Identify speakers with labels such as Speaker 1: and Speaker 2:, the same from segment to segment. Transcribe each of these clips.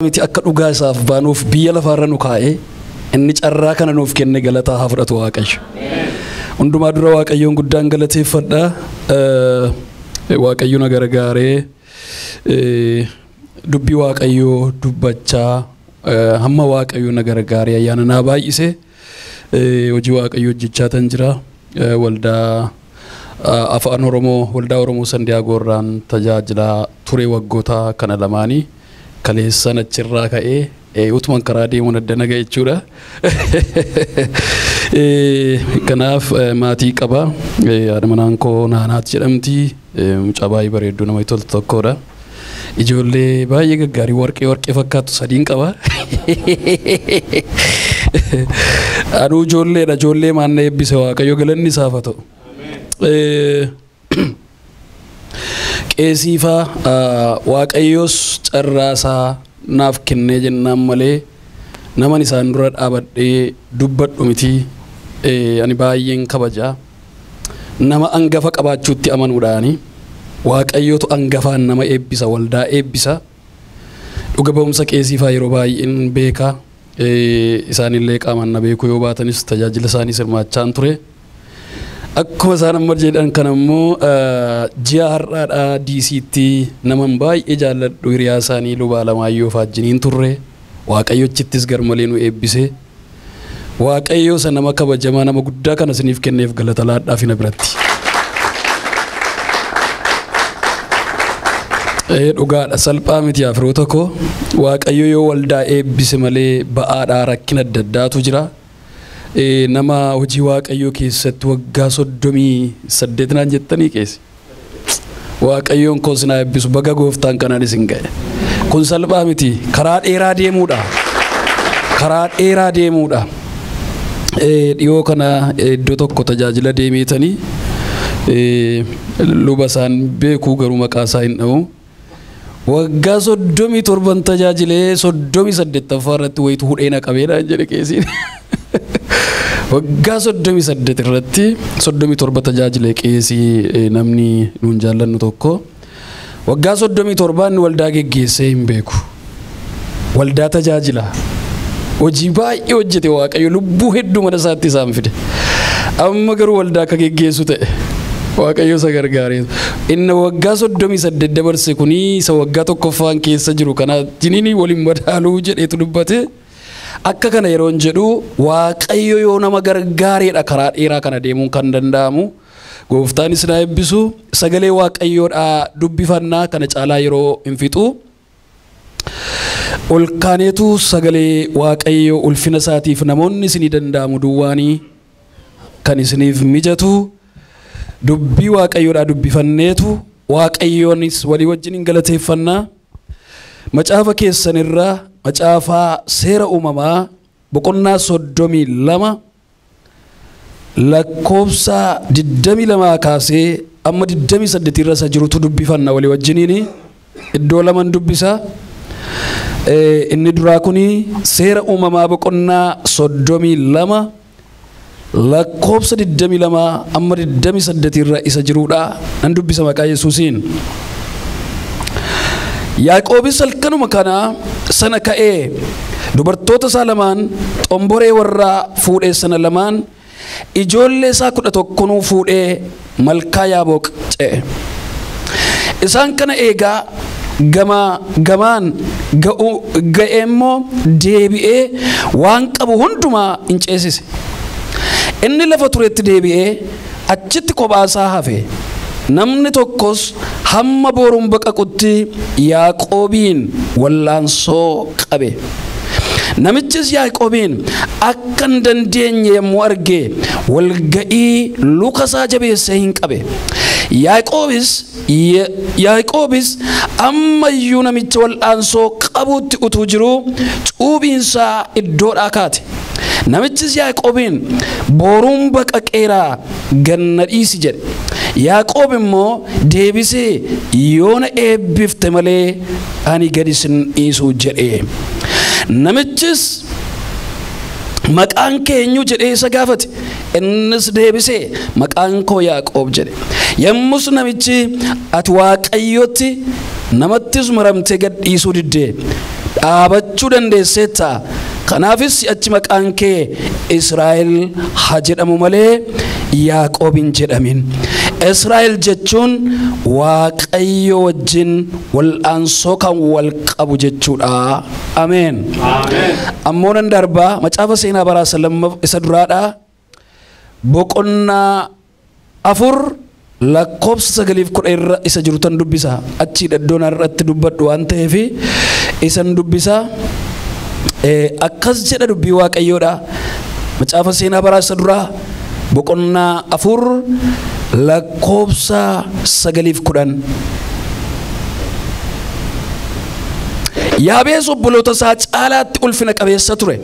Speaker 1: miti akka dhugaa isaaf baanuuf biyya lafaarra nu kaa'ee inni carraa kana nuuf kenne galataa haa fudhatu Waaqayyo. Hundumaa dura Waaqayyoon guddaan galateeffadha. Waaqayyo na gargaaree dubbii Waaqayyoo dubbachaa hamma Waaqayyo na gargaaree ayyaana naa baay'ise hojii Waaqayyo hojjechaa tan jira. Waldaa afaan Oromoo waldaa Oromoo Sandiyaagorraan tajaajila ture waggoota kana lamaanii kaleessan achirraa ka'ee utuman karaa deemuun adda naga jechuudha. Kanaaf maatii qaba. Haadha manaan koo Naanaat jedhamti. Mucaa baay'ee bareedduu nama toltu tokkodha. Ijoollee baay'ee gaggaarii warqee fakkaatu sadiin qaba. Anuu ijoolleedha. Ijoollee maanna eebbise Waaqayyo galanni isaaf haa ta'u. Qeesiifaa Waaqayyoos carraasaa naaf kennee jennaan malee naman isaan dura dhaabadhee dubbadhu miti. Ani baay'een kabajaa nama angafa qabaachuutti amanuudhaani Waaqayyootu angafaan nama eebbisa waldaa eebbisa. Dhuga ba'umsa qeesiifaa yeroo baay'een beeka. Isaanillee qaamaan na beeku yoo baatanis tajaajila isaanii sirmaachaan ture. Akkuma isaan amma jedhan kan ammoo ji'a har'aadhaa DC'tti naman baay'ee jaalladhu hiriyaa isaanii Lubaa Alamaayyoo faajjiniin turre. Waaqayyochittis garmalee nu eebbise. Waaqayyoo isa nama kabajamaa nama guddaa kana isiniif kenneef galata laadhaaf na biratti. Dhugaadha salphaa miti afroota koo Waaqayyo yoo waldaa eebbise malee ba'aadhaa rakkina adda addaatu jira. Nama hojii Waaqayyoo keessatti waggaa 38 naan jettanii qeesi. Waaqayyoon koo sinaa eebbisu baga gooftaan kanaan isin ga'e. Kun salphaa miti karaa dheeraa deemuudha. Karaa dheeraa deemuudha. Dhiyoo kana iddoo tokko tajaajila deemeetanii luba isaan beekuu garuu maqaa isaa hin dha'u. Waggaa 37 tajaajilee 38ffaa irratti wayitu hudheena qabeedha jedhe qeesiin. Waggaa 38 irratti 37 tajaajilee qeesii namni nuun jaallannu tokko. Waggaa 37 inni waldaa geggeessee hin beeku. Waldaa tajaajila. Hojii baay'ee hojjete Waaqayyo lubbuu hedduu mana isaatti isaan fide. Amma garuu waldaa akka geggeessu ta'e. Waaqayyo isa gargaaree. Inni waggaa 38 dabarse kuni isa waggaa tokkoffaan keessa jiru kana jiniin waliin madaaluu jedheetu dubbate. Akka kana yeroon jedhu Waaqayyo yoo nama gargaareedha karaa dheeraa kana deemuun kan danda'amu. Gooftaanis na eebbisu sagalee Waaqayyoodhaa dubbifannaa kana caalaa yeroo hin fixu. Ol kaaneetu sagalee Waaqayyo ulfina isaatiif namoonni isinii danda'amu duwwaanii kan isiniif mijatu dubbii Waaqayyoodhaa dubbifanneetu Waaqayyoonis walii wajjin hin galateeffannaa. Macaafa keessanirraa macaafa seera uumamaa boqonnaa 32 lakkoofsa 22 kaasee amma 28 irra isa jirutu dubbifanna walii wajjiniin iddoo laman dubbisa. Inni duraa kuni seera uumamaa boqonnaa 32 lakkoofsa 22 amma 28 irra isa jiruudha. Nan dubbisa maqaa Yesuusiin. Yaaqoobis halkanuma kana sana ka'ee dubartoota isaa lamaan xomboree warraa fuudhee sana lamaan ijoollee isaa 11 fuudhee malkaa Yaaboq ce'e. Isaan kana eegaa gamaan ga'eemmoo deebi'ee waan qabu hundumaa hin ceesise. Inni lafa turetti deebi'ee achitti kophaasaa hafe. Namni tokkos hamma booruun baqaqutti Yaaqoobiin wallaansoo qabe. Namichis Yaaqoobiin akka hin dandeenye yommuu arge walga'ii luka isaa jabeessee hin qabe. Yaaqoobis ammayyuu namicha wallaansoo qabuutti utuu jiruu cuubiinsaa iddoodhaa kaate. Namichis Yaaqoobiin booruun baqaqeeraa ganna dhiisi jedhe. Yaaqoob immoo deebisee yoona eebbifte malee ani gadi sin dhiisuu jedhe. Namichis maqaan keenyu jedhee isa gaafate. Innis deebisee maqaan koo Yaaqoob jedhe. Yommus namichi ati Waaqayyotti namattis maramtee gad dhiisuu diddee dhaabachuu dandeesseetta. Kanaafis achi maqaan kee Israa'el haa jedhamu malee Yaaqoob hin jedhamin. Israa'el jechuun Waaqayyo wajjin wal'aansoo kan wal qabu jechuudha. Ameen. Ammoo nan darbaa macaafa seenaa baraa isa duraadha. Boqonnaa 4 lakkoofsa 9 isa jirutan dubbisa. Achi iddoon irratti dubbadhu waan ta'eef isan dubbisa. Akkas jedha dubbii Waaqayyoodha. Macaafa seenaa baraa isa duraa boqonnaa 4 lakkoofsa 9:10. Yaabees obboloota isaa caalaatti ulfina qabeessa ture.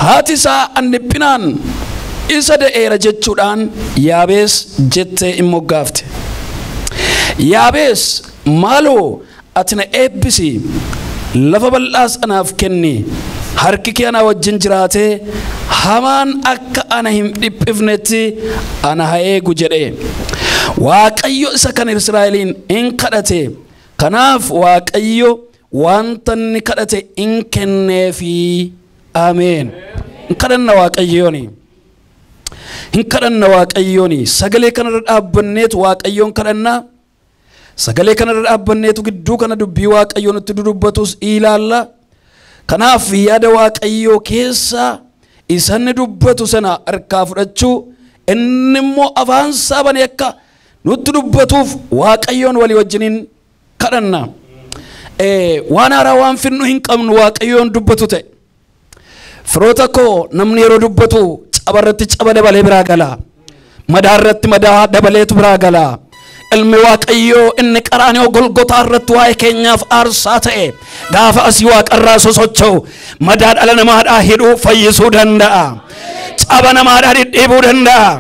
Speaker 1: Haati isaa anniphinaan isa da'eera jechuudhaan Yaabees jettee immoo gaafte. Yaabees maaloo ati na eebbisi, lafa bal'aas anaaf kenni, harki kee ana wajjin jiraatee hamaan akka ana hin dhiphifnetti ana haa eegu jedhe. Waaqayyo isa kan Israa'eliin in kadhate. Kanaaf Waaqayyo wanta inni kadhate in kenneefi. Ameen. In kadhanna Waaqayyooni. In kadhanna Waaqayyooni. Sagalee kanarra dhaabbanneetu Waaqayyoon kadhanna. Sagalee kanarra dhaabbanneetu gidduu kana dubbii Waaqayyoo nutti dudubbatus ilaalla. Kanaaf yaada Waaqayyoo keessa isanni dubbatu sana harkaa fudhachuu, inni immoo afaan isaa banee akka nutti dubbatuuf Waaqayyoon walii wajjiniin kadhanna. Waan haaraa waan finnu hin qabnu Waaqayyoon dubbatu ta'e. Firoota koo namni yeroo dubbatu cabarratti caba dabalee biraa gala. Madaarratti madaa dabaleetu biraa gala. Ilmi Waaqayyoo inni qaraanioo Golgotaa irratti waa'ee keenyaaf aarsaa ta'e gaafa asii Waaqarraa sosocho'u madaa dhala namaadhaa hidhuu fayyisuu danda'a. Caba namaadhaa dhidhiibuu danda'a.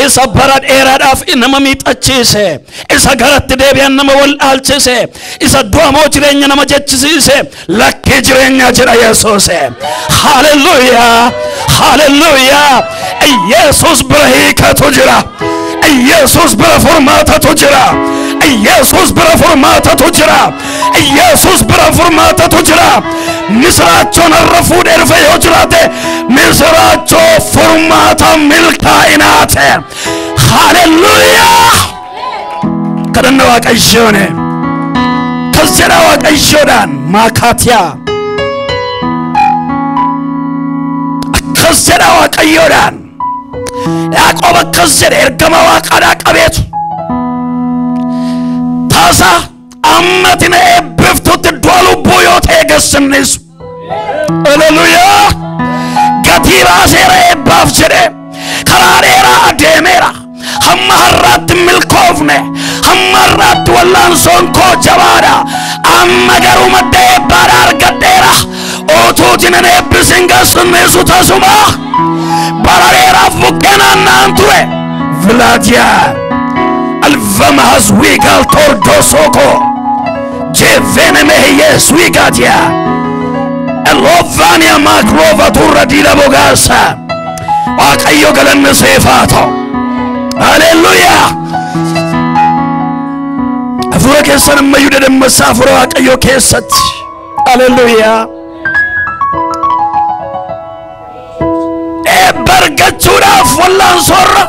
Speaker 1: Isa bara dheeraadhaaf nama miidhachiise, isa garatti deebi'an nama wal dhaalchise, isa du'amoo jireenya nama jechisiise lakkee jireenya jedha Yesuus. Haleluuyaa, haleluuyaa. Yesuus bira hiikatu jira. Yesuus bira furmaatatu jira. Yesuus bira furmaatatu jira. Yesuus bira furmaatatu jira. Misraachoon har'a fuudhee dhufe yoo jiraate misraachoo furmaata milkaa'inaate. Haleluuyaa. Kadhanna Waaqayyoon. Kas jedha Waaqayyoodhaan maakaatiyaa. Akkas jedha Waaqayyoodhaan. Yaaqoob akkas jedhe ergama Waaqaadhaa qabeetu. Taasa ammati na eebbiftutti du'a lubbuu yoo ta'e gassinnisu. Haleluuyaa. Gatii baaseera eebbaaf jedhe karaa dheeraa adeemeera. Hamma har'aatti milkoofne, hamma har'aatti wallaansoon koo jabaadha. Amma garuu madda eebbaadhaa argadheera. Otuuti nan eebbisin gassinnisu tasuma. Barareeraaf buqqeenaan naan ture. Vilaadiyaa alvama haswiigaal tordosoko jeevene mehiyee swiigatiyaa elovaaniyaa maakrova turra diila bogaasa. Waaqayyo galanni siif haa ta'u. Haleluuyaa. Hafuura keessan ammayyuu dadammasaa hafuura Waaqayyo keessatti. Haleluuyaa. Bargachuudhaaf wallaansoorra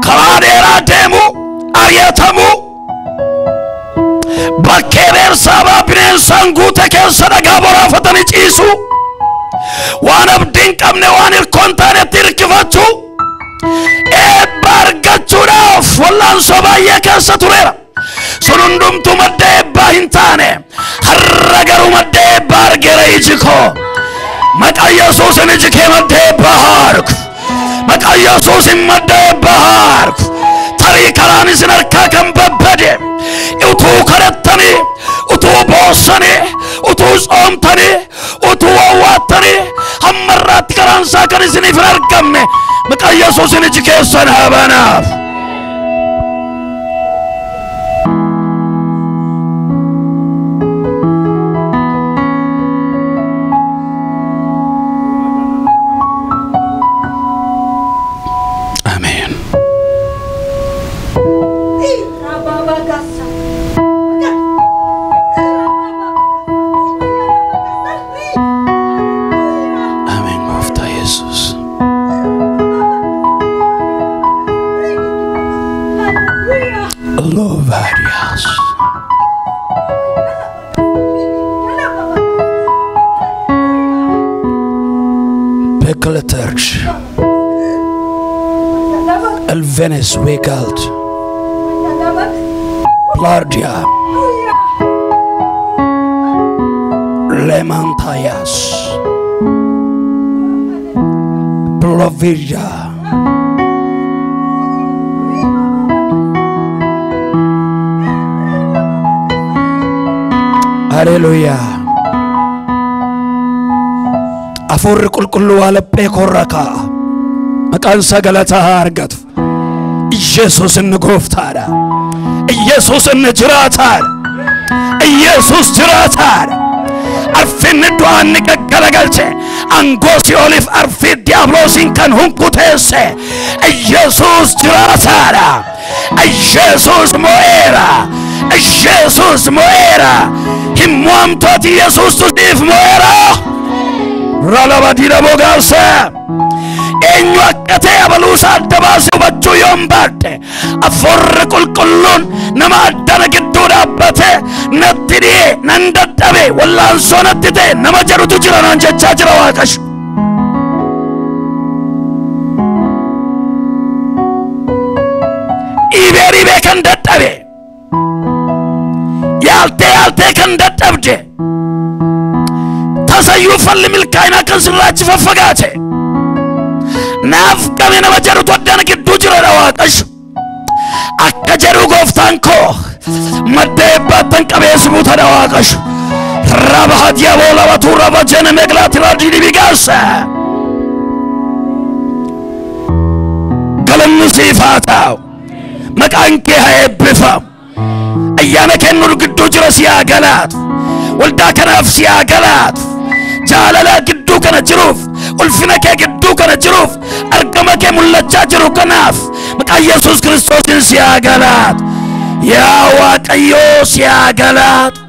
Speaker 1: karaa dheeraa deemu, ari'atamu, bakkee Beersaabaa bineensaan guute keessa dhagaa boraafatanii ciisu, waan abdiin qabne waan hirkoon taanetti hirkifachuu, eebba argachuudhaaf wallaansoo baay'ee keessa tureera. Sun hundumtuu madda eebbaa hin taane, har'a garuu madda eebbaa argeera iji koo. Maqaa Yesuusin iji kee madda eebbaa harku. Maqaa Yesuusin madda eebbaa harku. Tarii karaan isin harkaa kan babbade utuu kadhattanii, utuu boossanii, utuu tsoomtanii, utuu wawwaattanii hamma irraatti karaan isaa kan isiniif hin argamne maqaa Yesuusin iji keessan haa banaaf. Galaterch Elvenes Wegalt Plardia Lemantayas Plovidia Hallelujah. Afur kulkullu ala pekoraka. Makansa Geleta Harkaa. Jesus ngoftaadha. Jesus jiraataadha. Jesus jiraataadha. Arfin du'aan galagalche. Angosi olif arfi diablosin kan hunkuteesse. Jesus jiraataadha. Jesus mo'eera. Jesus mo'eera. Himwam toti Jesus tutif mo'eera. Ralabadira bogase. Enyu akkate abalusa addabasi hubachuu yoon baadhe afurri qulqulluun nama addana gidduu dhaabbate natti dhi'e nan dadhabe wallaansoo natti ta'e nama jedhutu jira naan jechaa jira Waaqayyo. Dhiibee kan dadhabe yaaltee kan dadhabde tasayyuu falli milkaa'inaa kan sirraachi faffagaate naaf qabe nama jedhutu addana gidduu jira Waaqayyo. Akka jedhu gooftaan koo madda eebbaattan qabeessi buutadha Waaqayyo. Raba hadiya boola batu raba jene meglaati raadii bigaasa. Galanni siif haa ta'u. Maqaan kee haa eebbifamu. Ayyaana kennu gidduu jira si haa galaatu. Waldaa kanaaf si haa galaatu. Jaalala gidduu kana jiruuf ulfina kee gidduu kana jiruuf argama kee mul'achaa jiru kanaaf maqaa Yesuus Kiristoosin si haa galaatu. Yaa Waaqayyoo si haa galaatu.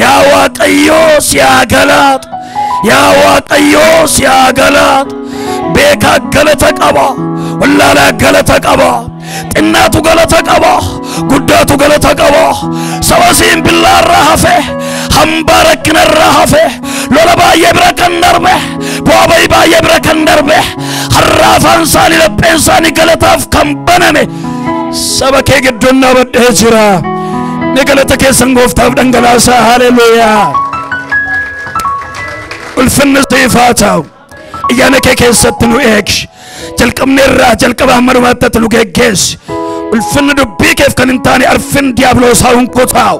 Speaker 1: Yaa Waaqayyoo si haa galaatu. Yaa Waaqayyoo si haa galaatu. Beekaa galata qaba. Wallaalaa galata qaba. Xinnaatu galata qaba. Guddaatu galata qaba. Sabasiin billaarraa hafe hambaa rakkinarraa hafe lola baay'ee bira kan darbe bu'aa baay'ee bira kan darbe har'aa afaan isaanii lapheen isaanii galataaf kan baname saba kee gidduun dhaabadhee jira. Ni galata keessan gooftaaf dhangalaasaa. Haleluuyaa. Ulfinni siif haa ta'u. Ayyaana kee keessatti nu eegi. Jalqabne irraa jalqaba hamma dhumaatti nu geggeessi. Ulfinni dubbii keef kan hin taane arfin diiyaabiloosaa hunkuutaa'u.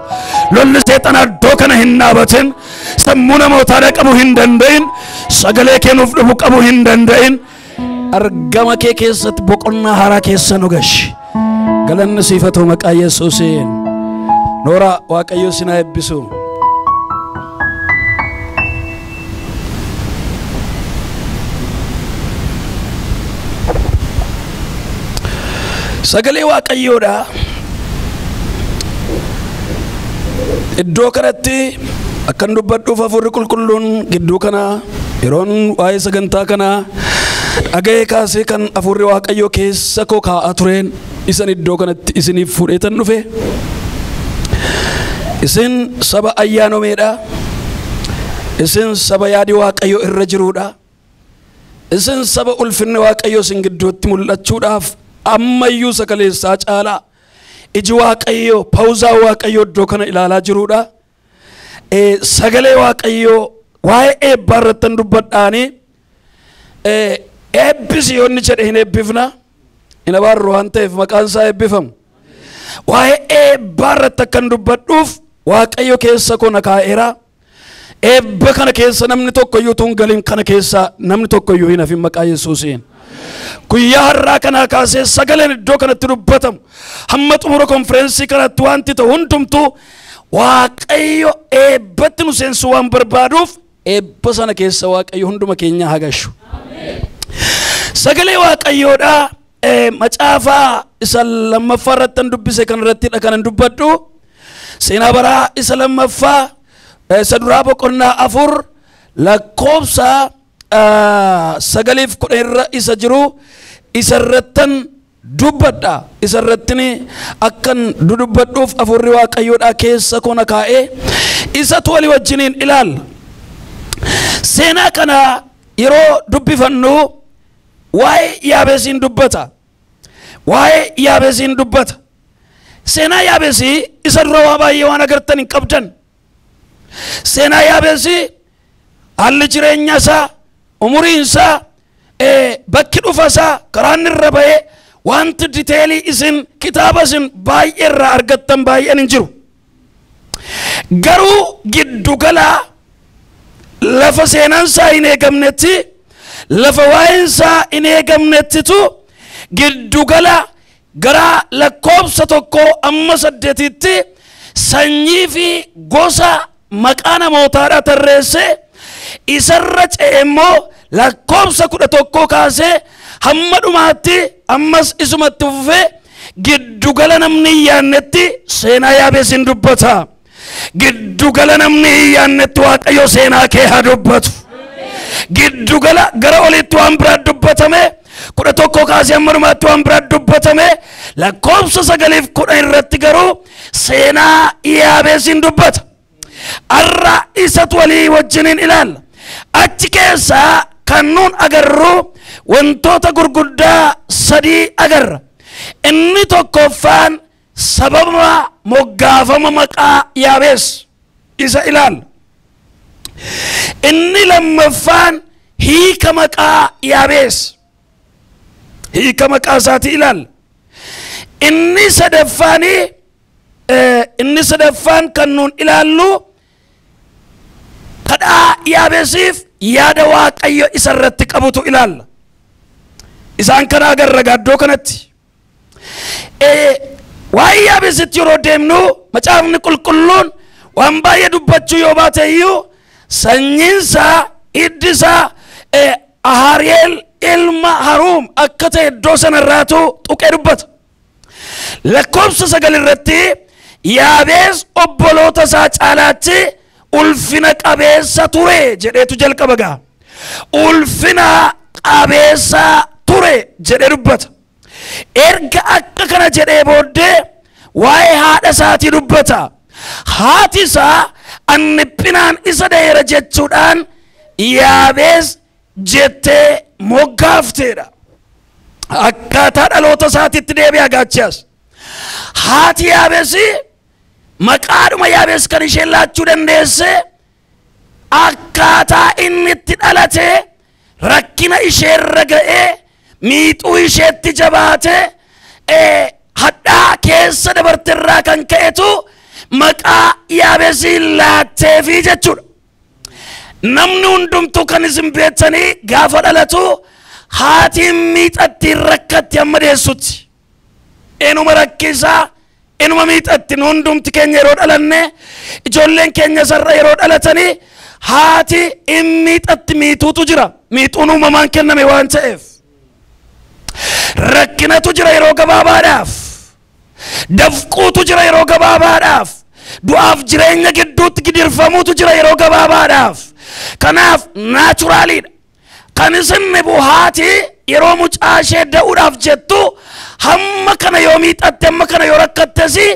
Speaker 1: Lolli seexanaa iddoo kana hin dhaabatin. Sammuu namootaa dhaqabuu hin danda'in. Sagalee kee nuuf dhufu qabuu hin danda'in. Argama kee keessatti boqonnaa haaraa keessa nu gashi. Galanni siif haa ta'u maqaa Yesuusiin. Noora Waaqayyo si haa eebbisu. Sagalee Waaqayyoodha. Iddoo kanatti akkan dubbadhuuf hafuurri qulqulluun gidduu kana yeroon waa'ee sagantaa kana dhaga'ee kaasee kan hafuurri Waaqayyoo keessa koo kaa'aa tureen isan iddoo kanatti isiniif fuudheetan dhufe. Isin saba ayyaanomeedha. Isin saba yaadi Waaqayyoo irra jiruudha. Isin saba ulfinni Waaqayyoo isin gidduutti mul'achuudhaaf ammayyuu sakaleessaa caalaa iji Waaqayyoo paawuzaa Waaqayyoo iddoo kana ilaalaa jiruudha. Sagalee Waaqayyoo waa'ee eebbaa irrattan dubbadhaanii eebbisi yoonni jedhe hin eebbifna hin abaarru waan ta'eef maqaan isaa eebbifamu. Waa'ee eebbaa irratti akkan dubbadhuuf Waaqayyo keessa koo na kaa'eera. Eebba kana keessa namni tokkoyyuu tun galin kana keessa namni tokkoyyuu hin hafin maqaa Yesuusiin. Guyyaa har'aa kanaa kaasee sagaleen iddoo kanatti dubbatamu hamma xumura konferensii kanatti wanti ta'u hundumtuu Waaqayyo eebbatti nu seensu waan barbaaduuf eebba sana keessa Waaqayyo hunduma keenya haa gashu. Sagalee Waaqayyoodha. Macaafaa isa lammaffaa irratti dubbise kan irrattidha kan dubbadhu. Seenaa baraa isa lammaffaa isa duraa boqonnaa 4 lakkoofsa 9 irra isa jiru isa irrattan dubbadha. Isa irrattini akkan dudubbadhuuf hafuurri Waaqayyoodha keessa koo na kaa'ee isatu walii wajjiniin ilaalla. Seenaa kana yeroo dubbifannu waa'ee Yaabeesiin dubbata. Waa'ee Yaabeesiin dubbata. Seenaa Yaabeesii isa dura waa baay'ee waan agartan hin qabdan. Seenaa Yaabeesii haalli jireenya isaa, umuriin isaa, bakki dhufa isaa, karaan irra ba'ee wanti diteelii isin kitaaba isin baay'ee irraa argattan baay'een hin jiru. Garuu giddugala lafa seenaan isaa hin eegamnetti, lafa waa'een isaa hin eegamnettitu giddugala gara lakkoobsa tokko amma 8tti sanyii fi gosa maqaa namootaadhaa tarreesse isarra ce'e immoo lakkoobsa 11 kaasee hamma dhumaatti ammas isumatti fufee giddugala namni hin yaannetti seenaa Yaabeesiin dubbata. Giddugala namni hin yaannetti Waaqayyo seenaa kee haa dubbatu. Giddugala gara olitti waan biraa dubbatame 11 kaasee hamma dhumaatti waan biraa dubbatame lakkoobsa 9-10 irratti garuu seenaa Yaabeesiin dubbata. Arra isatu walii wajjiniin ilaalla. Achi keessaa kan nuun agarru wantoota gurguddaa 3 agarra. Inni tokkoffaan sababa moggaafama maqaa Yaabees isa ilaalla. Inni lammaffaan hiika maqaa Yaabees, hiika maqaa isaatii ilaalla. Inni sadaffaan kan nuun ilaallu kadhaa Yaabeesiif yaada Waaqayyo isa irratti qabutu ilaalla. Isaan kana agarra gaddoo kanatti. Waa'ee Yaabeesitti yeroo deemnu macaafni qulqulluun waan baay'ee dubbachuu yoo baate iyyuu sanyiinsaa hiddisaa Ahari'eel ilma Haruum akka ta'e iddoo sanarraatu tuqee dubbata. Lakkoobsa 9 irratti Yaabees obboloota isaa caalaatti ulfina qabeessa ture jedheetu jalqaba gaa. Ulfina qabeessa ture jedhee dubbata. Erga akka kana jedhee booddee waa'ee haadha isaatii dubbata. Haati isaa anniphinaan isa dheera jechuudhaan Yaabees jettee moggaafteedha. Akkaataa dhaloota isaatiitti deebi'aa gaachas. Haati Yaabeesii maqaadhuma Yaabees kan isheen laachuu dandeesse akkaataa inni itti dhalate rakkina isheerra ga'ee miixuu isheetti jabaate hadhaa keessa dabartirraa kan ka'etu maqaa Yaabeesii laatteefi jechuudha. Namni hundumtuu kan isin beektanii gaafa dhalatu haatiin miixatti rakkatti amma deessutti. Enuma rakkisaa, enuma miixatti hundumti keenya yeroo dhalanne ijoolleen keenya sarra yeroo dhalatanii haati miixatti miituutu jira. Miixuun uumamaan kenname waan ta'eef. Rakkinatu jira yeroo gabaabaadhaaf. Dafquutu jira yeroo gabaabaadhaaf. Du'aaf jireenya gidduutti gidirfamuutu jira yeroo gabaabaadhaaf. Kanaaf naachuraaliidha. Kan isin haati yeroo mucaa ishee da'uudhaaf jettu hamma kana yoo miixatte hamma kana yoo rakkattesi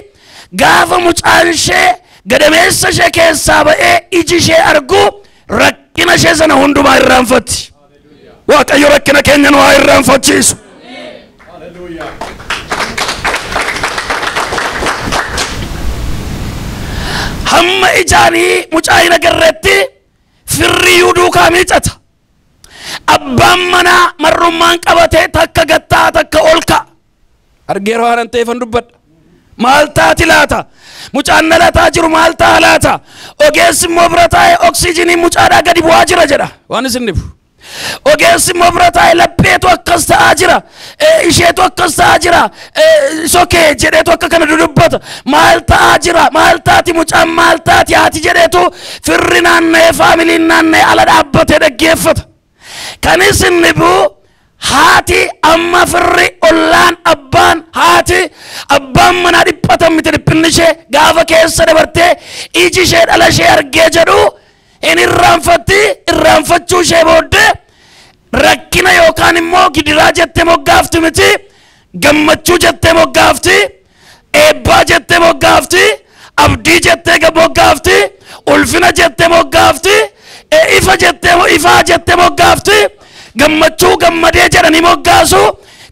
Speaker 1: gaafa mucaan ishee gadameessa ishee keessaa ba'ee iji ishee argu rakkina ishee sana hundumaa irraanfatti. Waaqayyo rakkina keenya nu haa irraanfachiisu. Hamma ijaanii mucaa hin agarreetti firriyyuu duukaa miixata. Abbaan manaa marrummaan qabatee takka gattaa takka olka. Argeera waan ta'eefan dubbadha. Maal taati laata? Mucaan dhalataa jiru maal ta'a laata? Ogeessi immoo bira taa'ee oksijiinii mucaadhaa gadi bu'aa jira jedha. Waan isin dhibu. Ogeessi immoo bira taa'ee lapheetu akkas ta'aa jira. Isheetu akkas ta'aa jira. Sokee jedheetu akka kana dudubbata. Maal ta'aa jira? Maal taati mucaan maal taati haati jedheetu firri naanna'ee faamiliin naanna'ee ala dhaabbatee dhaggeeffata. Kan isin dhibu haati amma firri ollaan abbaan haati abbaan manaa dhiphatan miti dhiphinni ishee gaafa keessa dabartee iji ishee dhala ishee argee jedhu hin irraanfatti. Irraanfachuu ishee booddee rakkina yookaan immoo gidiraa jettee moggaafti miti, gammachuu jettee moggaafti, eebbaa jettee moggaafti, abdii jettee moggaafti, ulfina jettee moggaafti, ifaa jettee moggaafti. gammachuu gammadee jedhanii moggaasu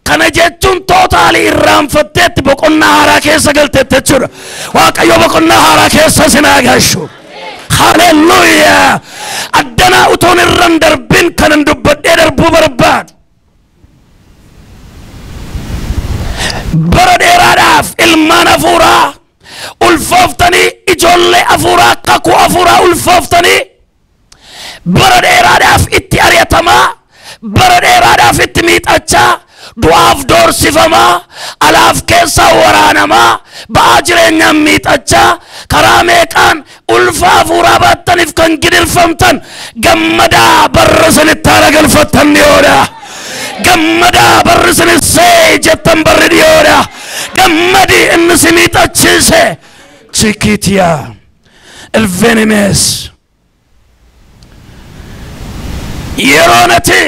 Speaker 1: kana jechuun tootaalii irraanfatteetti boqonnaa haaraa keessa galteetti jechuudha. Waaqayyo boqonnaa haaraa keessa sinaa galchu. Haleluuyaa. Addanaa utuun irran darbin kanan dubbadhee darbuu barbaadu. Bara dheeraadhaaf ilmaan hafuuraa ulfooftanii ijoollee hafuuraa kakuu hafuuraa ulfooftanii bara dheeraadhaaf itti ari'atamaa bara dheeraadhaaf itti miixachaa du'aaf doorsifamaa alaaf keessaa waraanamaa ba'aa jireenyaan miixachaa karaa meeqaan ulfa hafuuraa baattaniif kan gidirfamtan gammadaa barra sanitti haala galfattan dhiyoodha. Gammadaa barri sinissee jettan barri dhiyoodha. Gammadi inni si miixachiise Chikitiyaa Elvenimes yeroonati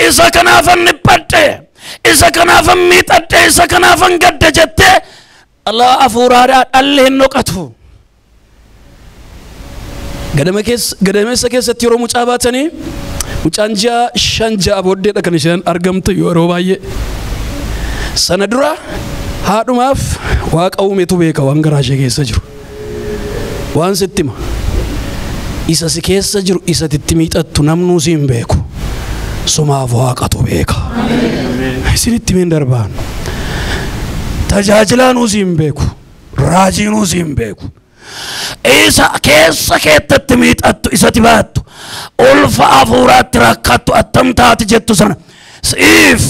Speaker 1: isa kanaafan niphadhe isa kanaafan miixadhe isa kanaafan gadda jette Allah hafuuraadhaa dhalli hin noqatu. Gadameessa keessatti yeroo mucaa baatanii mucaan ji'a 5 booddeedha kan isheen argamtu yeroo baay'ee. Sana dura haadhumaaf waaqa uumetu beeka waan garaa ishee keessa jiru. Waan sitti hima isa si keessa jiru isa itti miixattu namnuu si hin beeku. Sumaaf waaqatu beeka. Isinitti min darbaan tajaajilaanuu si hin beeku. Raajiinuu si hin beeku. Isa keessa keettatti miixattu isatti baattu ulfa hafuuraatti rakkattu attam taati jettu sana siif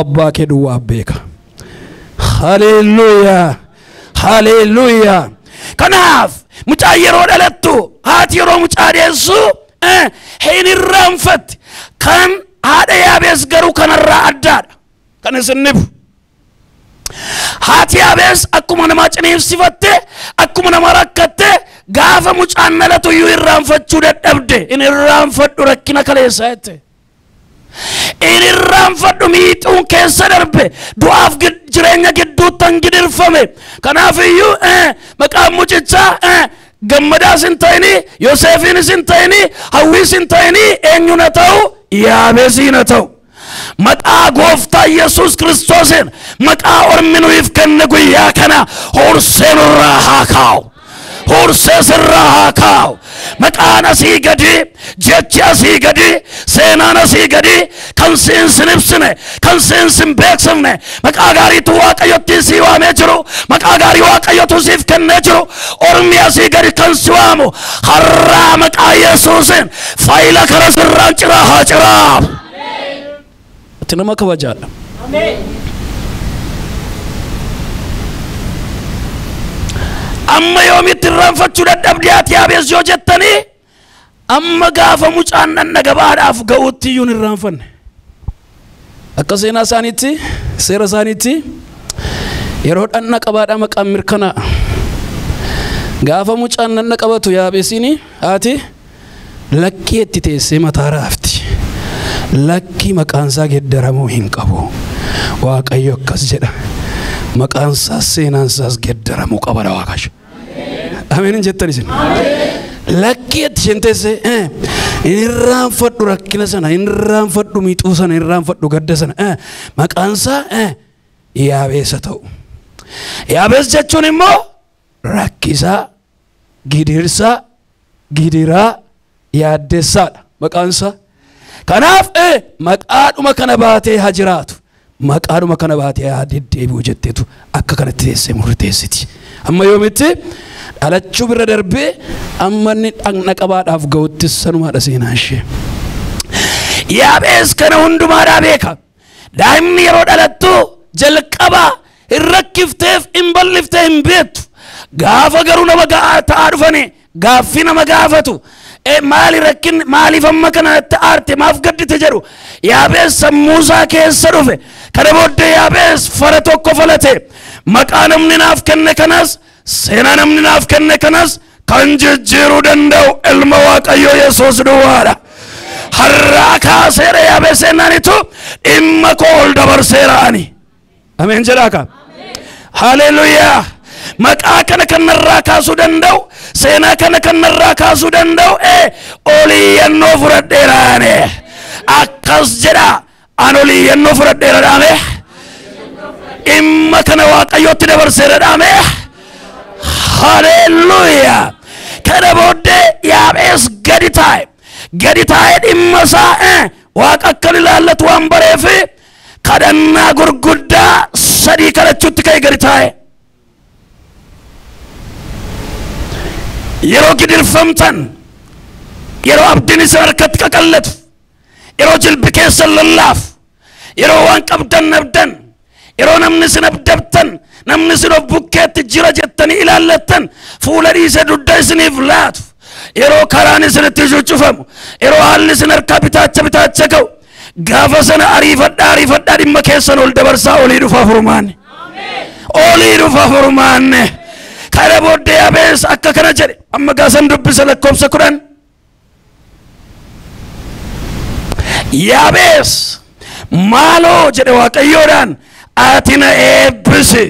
Speaker 1: abbaa kee duwwaa beeka. Haleluuyaa. Haleluuyaa. Kanaaf mucaa yeroo dhalattu haati yeroo mucaa deessu hin irraanfatti. Kan haadha Yaabees garuu kanarraa addaadha. Kan isin nibu haati Yaabees akkuma nama ciniinsifatte akkuma nama rakkatte gaafa mucaan dhalatu iyyuu irraanfachuu dadhabde. In irraanfadhu rakkina kaleessa jette. In irraanfadhu miixuun keessa darbe du'aaf jireenya gidduuttan gidirfame. Kanaaf iyyuu maqaan mucichaa gammadaas hin ta'ini Yoosefiinis hin ta'ini hawwiis hin ta'ini eenyuun haa ta'u Yaabeesiin haa ta'u. Maqaa gooftaa Yesuus Kiristoosiin maqaa ormi nuuf kenne guyyaa kana horsee nurraa haa kaa'u. Horsee sirraa haa kaa'u. Maqaan asii gadi jechi asii gadi seenaan asii gadi kan seensin ibsine kan seensin beeksifne maqaa gaariitu Waaqayyotti si waamee jiru. Maqaa gaarii Waaqayyotu siif kennee jiru. Ormi asii gadi kan si waamu har'aa maqaa Yesuusiin faayila kara sirraan ciraa haa ciraa. Ati nama kabajaadha. Amma yoomitti irraanfachuu dadhabdee ati Yaabees yoo jettanii amma gaafa mucaan dhanna gabaadhaaf ga'uutti iyyuu hin irraanfanne. Akka seenaa isaaniitti seera isaaniitti yeroo dhanna qabaadhaa maqaan mirkanaa'a. Gaafa mucaan dhanna qabatu Yaabeesiin haati lakkii itti teessee mataa raafti. Lakkii maqaansaa geddaramuu hin qabu. Waaqayyo akkas jedha. Maqaansaas seenaansaas geddaramuu qaba Waaqayyo. Ameen jettan isin. Lakkii itti isheen teessee irraanfadhu rakkina sana irraanfadhu miixuu sana irraanfadhu gadda sana maqaansaa Yaabees ta'u. Yaabees jechuun immoo rakkisaa gidirsaa gidiraa yaaddessaadha maqaansaa. Kanaaf maqaadhuma kana baatee haa jiraatu. Maqaadhuma kana baatee haa deddeebi'u jetteetu akka kanatti teessee murteessiti. Amma yoomitti dhalachuu bira darbee amma inni dhagna qabaadhaaf ga'utti sanumaadha seenaa ishee. Yaabees kana hundumaadhaa beeka. Daa'imni yeroo dhalattu jalqabaa hin rakkifteef hin balliftee hin beektu. Gaafa garuu nama ta'aa dhufanii gaaffii nama gaafatu. Maali rakkin maaliif amma kanatti aarte maaf gaddite jedhu Yaabees sammuusaa keessa dhufe. Kana booddee Yaabees fara tokko falate. Maqaa namni naaf kenne kanas seenaa namni naaf kenne kanas kan jijjiiruu danda'u ilma Waaqayyoo Yesuus duwwaadha. Har'aa kaaseera Yaabees seenaanitu dhimma koo ol dabarseera ani. Ameen jedhaa ka. Haleluuyaa. Maqaa kana kan narraa kaasuu danda'u seenaa kana kan narraa kaasuu danda'u oliyyannoo fudhadheeraane. akkas jedha anolii yennoo fudhadheera dhaame dhimma kana Waaqayyootti dabarseera dhaame haleluuyaa kana booddee Yaabees gadi taa'e dhimma isaa Waaqa akka ilaallatu waan bareef kadhannaa gurguddaa sadii kadhachuutti ka'e gadi taa'e. Yeroo gidirfamtan yeroo abdiin isin harkatti qaqallatu yeroo jilbi keessan lallaaf yeroo waan qabdan nabdan yeroo namni isin abdabtan namni isin of bukkeetti jira jettanii ilaallattan fuula dhiisee dudda isiniif laatu yeroo karaan isinitti cufamu yeroo haalli isin harkaa bitaacha ga'u gaafa sana ariifadhaa dhimma keessan ol dabarsaa olii dhufa furmaanne kana booddee Yaabees akka kana jedhe amma gaasan dubbisa lakkoobsa 10 Yaabees maaloo jedhe Waaqayyoodhaan ati na eebbisi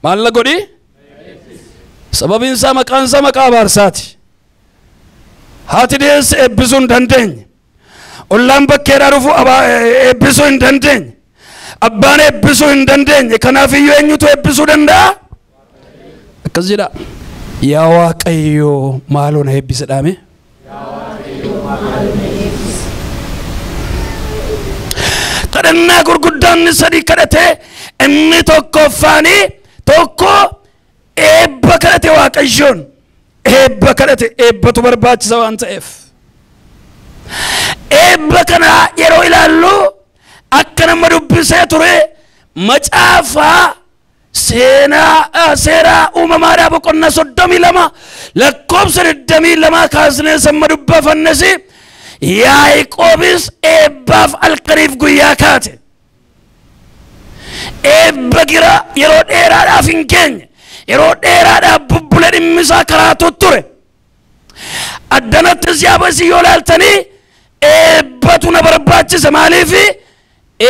Speaker 1: maal na godhi sababiin isaa maqaan isaa maqaa abaarsaati haati deesse eebbisuu hin dandeenye ollaan bakkeedhaa dhufu eebbisuu hin dandeenye abbaan eebbisuu hin dandeenye kanaaf iyyuu eenyutu eebbisuu danda'a akkas jedha yaa Waaqayyoo maaloo na eebbisi dhaame kadhannaa gurguddaan sadii kadhatee inni tokkoffaanii tokko eebba kadhate Waaqayyoon eebba kadhate eebbatu barbaachisa waan ta'eef eebba kana yeroo ilaallu akka nama dubbisee ture macaafaa seeraa uumamaadhaa boqonnaa 32 lakkoobsa 22 kaasnee samma dubbafannes Yaaqoobis eebbaaf halkaniif guyyaa kaate eebba gira yeroo dheeraadhaaf hin geenye yeroo dheeraadhaaf bubbule dhimmisaa karaatu ture addanattis Yaabees yoo ilaaltanii eebbatu na barbaachisa maaliif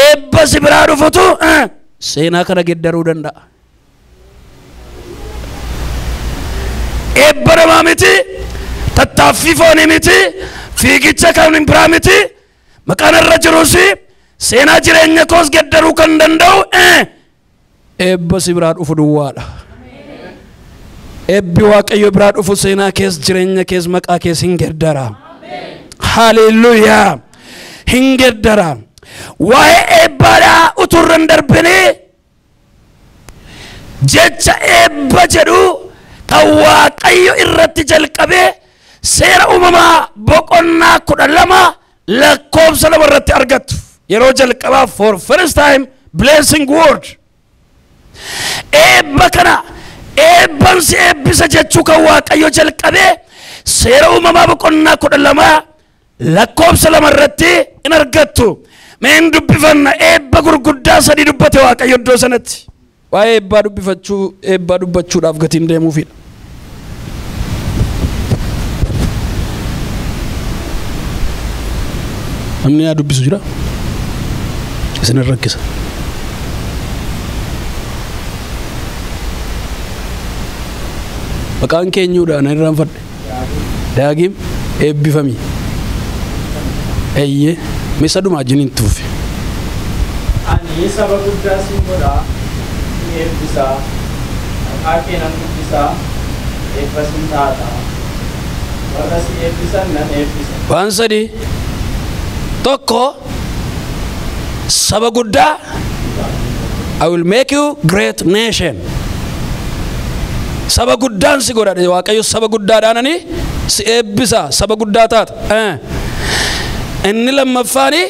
Speaker 1: eebba si biraa dhufutu seenaa kana geddaruu danda'a eebba namaa miti tattaaffii foonii miti fiigicha kan biraa miti maqaan irra jirus seenaa jireenya koos geddaruu kan danda'u eebba si biraa dhufu duwwaadha eebbi Waaqayyo biraa dhufu seenaa kees jireenya kees maqaa kees hin geddara haleluuyaa hin geddara waa'ee eebbaadhaa uturra hin darbine jecha eebba jedhu kan Waaqayyo irratti jalqabee seera uumamaa boqonnaa 12 lakkoobsa 2 irratti argattu yeroo jalqabaa for first time blessing word eebba kana eebban si eebbisa jechuu kan Waaqayyo jalqabee seera uumamaa boqonnaa 12 lakkoobsa 2 irratti in argattu meen dubbifanna eebba gurguddaa sadii dubbate Waaqayyo iddoo sanatti waa'ee eebbaa dubbachuudhaaf gatiin deemuufidha namni yaa dubbisu jira isin rakkisa maqaan keenyuudhaan irraanfadhe daagim eebbifamii eeyyee misa dhumaa jiniin tuufe
Speaker 2: ani saba guddaa siin godhaa eebbisaa maqaa kee nan guddisaa eebba siin taata warra si eebbisan nan eebbisa
Speaker 1: waan sadii tokko saba guddaa I will make you great nation saba guddaan si godha Waaqayyo saba guddaadhaanani si eebbisa saba guddaa taata inni lammaffaani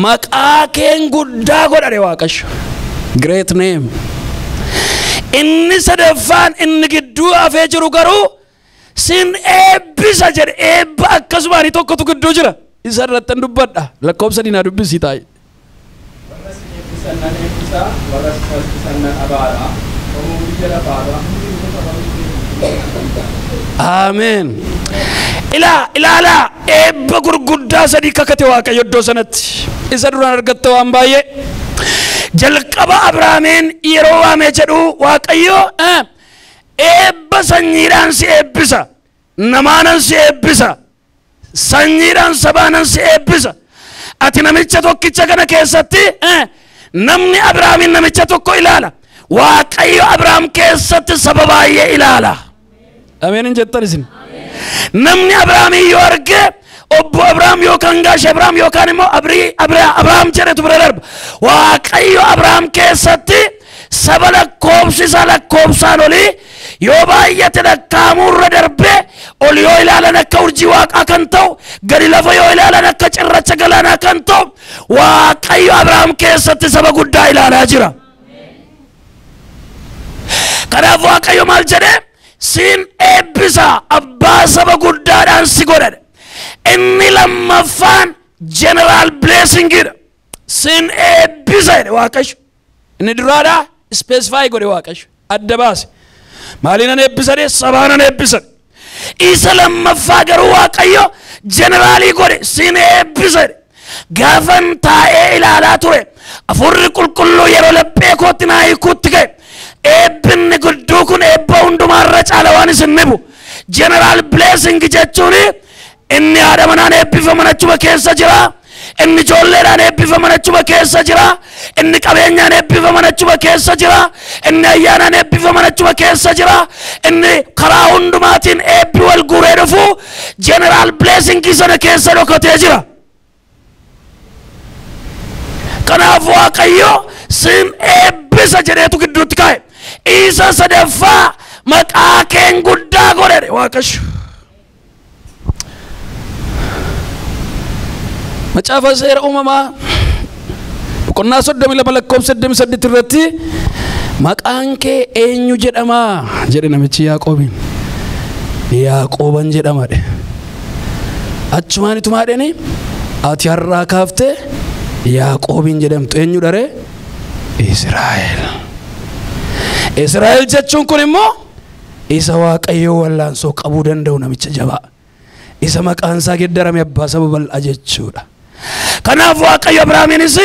Speaker 1: maqaa keen guddaa godha Waaqayyo great name inni sadaffaan inni gidduu hafee jiru garuu sin eebbisa jedhe eebba akkasumaani tokkotu gidduu jira isa irratti dubbadha lakkoobsa dinaa dubbisii taa'e
Speaker 2: warra si eebbisan nan eebbisa warra si salphisan nan abaara homoo biyya lafaadha
Speaker 1: Amen ilaala eebba gurguddaa sadii kakate Waaqayyo iddoo sanatti isa duraan argatte waan baay'ee jalqaba Abrahaamiin yeroo waamee jedhu Waaqayyo eebba sanyiidhaan si eebbisa namaanan si eebbisa sanyiidhaan sabaanan si eebbisa. Ati namicha tokkicha kana keessatti namni Abrahaamin namicha tokko ilaala. Waaqayyo Abrahaam keessatti saba baay'ee ilaala. Ameen jettan isin. Namni Abrahaamin yoo arge obbo Abrahaam yookaan gaashe Abrahaam yookaan immoo Abrahaam jedhetu bira darba. Waaqayyo Abrahaam keessatti saba lakkoobsaan olii yoo baay'ate lakkaa'amurra darbee ol yoo ilaalan akka urjii waaqaa kan ta'u gadi lafa yoo ilaalan akka cirracha galaanaa kan ta'u Waaqayyo Abrahaam keessatti saba guddaa ilaalaa jira. Kanaaf Waaqayyo maal jedhee siin eebbisa abbaa saba guddaadhaan si godha. Inni lammaffaan general blessing dha. Siin eebbisa jedhe Waaqayyo. Inni duraadhaa specify godhe Waaqayyo adda baase. Maaliin eebbisa de sabaanan eebbisa. Isa lammaffaa garuu Waaqayyo generaalii godhe siin eebbisa. Gaafan taa'ee ilaalaa ture afurri qulqulluu yeroo laphee kootti naa hiikuutti ga'e. Eebbinni gudduu kun eebba hundumaarra caala waan isin nibu. General blessing jechuun inni haadha manaan eebbifaman achuma keessa jira. Inni ijoolleedhaan eebbifaman achuma keessa jira. Inni qabeenyaan eebbifaman achuma keessa jira. Inni ayyaanaan eebbifaman achuma keessa jira. Inni karaa hundumaatiin eebbi wal guuree dhufu general blessing sana keessa dhokatee jira. Kanaaf Waaqayyo siin eebbisa jedheetu gidduutti kaa'e. Isa sadaffaa maqaa keen guddaa godhe Waaqayyo. Macaafa seera uumamaa boqonnaa 32 lakkoofsa 88 irratti maqaan kee eenyu jedhama jedhe namichi Yaaqoobiin. Yaaqooban jedhama dhe. Achumaan itumaa dheni ati har'aa kaaftee Yaaqoobiin jedhamtu eenyu dharee? Israa'el. Israa'el jechuun kun immoo isa Waaqayyoo wallaansoo qabuu danda'u namicha jabaa. Isa maqaan isaa geddarame abbaa saba bal'aa jechuudha. Kanaaf Waaqayyo Abrahaamiinis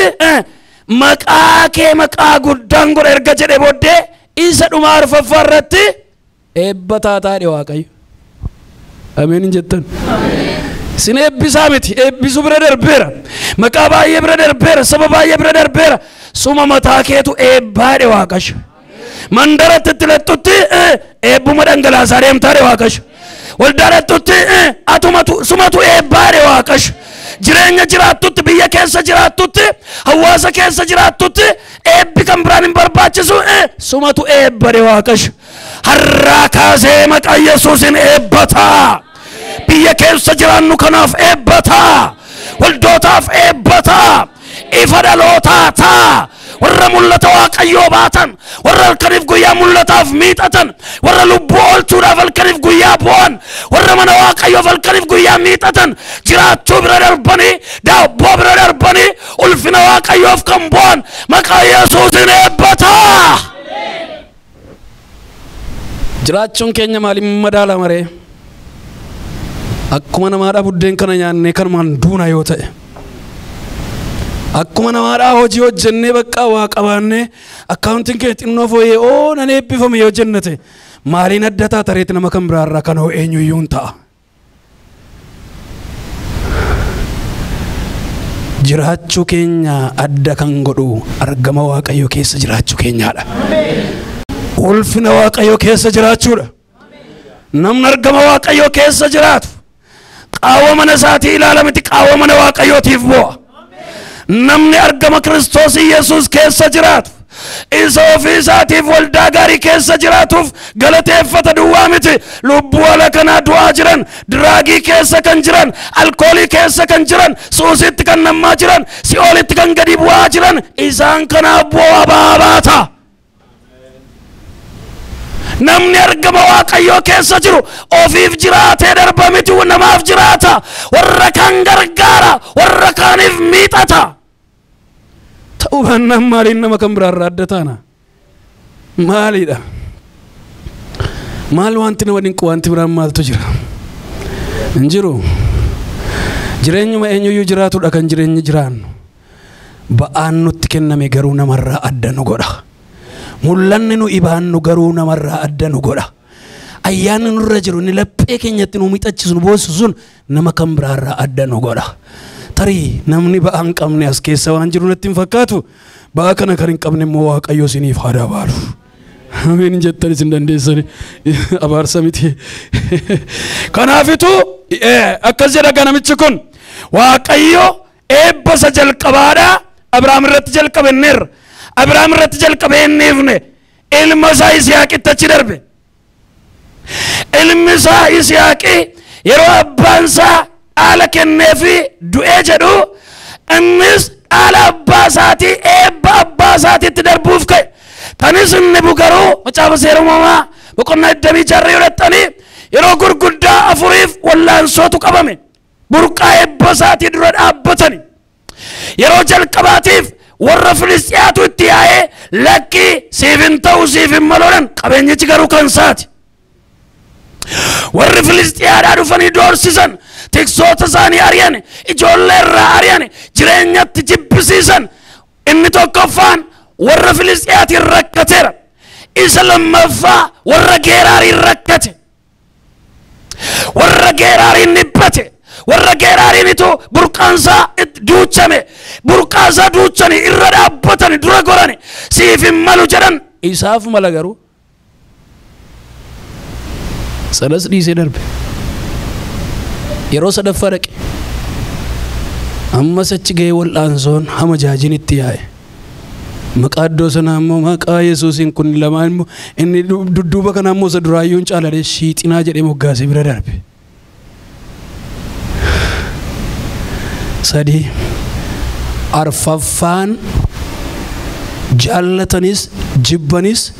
Speaker 1: maqaa kee maqaa guddaan godhe erga jedhe booddee isa dhumaa arfaffaa irratti eebba taataadhe Waaqayyo. Ameen jettan. Sin eebbisaa miti eebbisu bira darbeera. Maqaa baay'ee bira darbeera. Saba baay'ee bira darbeera. Suma mataa keetu eebbaadhe Waaqayyo. Mandaratti itti lattutti eebbuma dhangalaasaa deemtaadhe Waaqayyo. Waldaadhattutti sumatu eebbaadhe Waaqayyo. Jireenya jiraattutti biyya keessa jiraattutti hawaasa keessa jiraattutti eebbi kan biraan hin barbaachisu sumatu eebbadhe Waaqayyo. Har'aa kaasee maqaa Yesuusin eebbataa. Biyya keessa jiraannu kanaaf eebbataa. Waldootaaf eebbataa. Ifa dhalootaa taa. Warra mul'ata Waaqayyoo baatan, warra halkaniif guyyaa mul'ataaf miixatan, warra lubbuu oolchuudhaaf halkaniif guyyaa bu'an, warra mana Waaqayyoof halkaniif guyyaa miixatan, jiraachuu bira darbanii, daabboo bira darbanii, ulfina Waaqayyoof kan bu'an maqaa Yesuusin eebbataa. Jiraachuun keenya maaliin madaala maree? Akkuma namaadhaa buddeen kana nyaannee kanumaan duuna yoo ta'e. Akkuma namaadhaa hojii hojjennee bakka waa qabaannee akkaawuntiin kee xinnoo fooyyee nan eebbifame yoo jennate maaliin adda taatareeti nama kan biraarraa kan hoo eenyuyyuu hin ta'a. Jiraachuu keenya adda kan godhu argama Waaqayyoo keessa jiraachuu keenyaadha. Ulfina Waaqayyoo keessa jiraachuudha. Namni argama Waaqayyoo keessa jiraatu qaawwa mana isaatii ilaala miti qaawwa mana Waaqayyootiif bu'a. Namni argama Kiristoos Yesuus keessa jiraatu isa ofii isaatiif waldaa gaarii keessa jiraatuuf galateeffata duwwaa miti. Lubbuu ala kanaa du'aa jiran, diraagii keessa kan jiran, alkoolii keessa kan jiran, suusitti kan nammaa jiran, si'oolitti kan gadi bu'aa jiran isaan kanaaf bu'aa baata. Namni argama Waaqayyoo keessa jiru ofiif jiraatee darba miti namaaf jiraata. Warra kan gargaara, warra kaaniif miixata. Ta'uu baannaan maaliin nama kan biraarraa adda taana? Maaliidha? Maal wanti nama dinqu wanti biraan maaltu jira? Hin jiru. Jireenyuma eenyuyyuu jiraatudha kan jireenyi jiraannu. Ba'aan nutti kenname garuu namarraa adda nu godha. Mul'anni nu ibaannu garuu namarraa adda nu godha. ayyaanni nurra jiru inni laphee keenyatti nu miidhachisu nu boonsu sun nama kan biraarraa adda nu godha. Tarii namni ba'aa hin qabne as keessa waan jiru natti hin fakkaatu. Ba'aa kana kan hin qabne immoo Waaqayyo isiniif haa dabaalu. Ameen jettan isin dandeessani abaarsa miti. Kanaafitu akkas jedha ganamichi kun Waaqayyo eebba isa jalqabaadha Abrahaam irratti jalqabenneerra. Abrahaam irratti jalqabeenneefne ilma isaa Yisihaaqitti achi darbe. Ilmi isaa Yisihaaqi yeroo abbaan isaa dhaala kenneefi du'ee jedhu innis dhaala abbaa isaatii eebba abbaa isaatiitti darbuuf ka'e. Kanis inni bugaruu macaafa seera uumamaa boqonnaa 26 yoodhattanii yeroo gurguddaa afuriif wallaansootu qabame. Burqaa eebba isaatii dura dhaabbatani. Yeroo jalqabaatiif warra Filistiyaatu itti yaa'ee lakkii siif hin ta'u siif hin maluudhaan qabeenyichi garuu kan isaati. Warri Filistiyaadhaa dhufanii doorsisan tiksoota isaanii ari'an ijoollee irraa ari'an jireenyatti jibbisiisan. Inni tokkoffaan warra Filistiyaatiin rakkateera. Isa lammaffaa warra Geeraariin rakkate. Warra Geeraariin dhibbate. Warra Geeraariinitu burqaansaa duuchame. Burqaasaa duuchanii irra dhaabbatanii dura gorani siif hin malu jedhan. Isaaf mala garuu sadas dhiisee darbe. Yeroo sadaffaa dhaqe ammas achi ga'ee wal'aansoon hama jaajiin itti yaa'e. Maqaa iddoo sanaa immoo maqaa Yesuusiin kun lamaan immoo inni dudduuba kanaa immoo isa duraayyuun caaladhee shiixinaa jedhee moggaasee bira darbe. Sadii arfaffaan jaallatanis jibbanis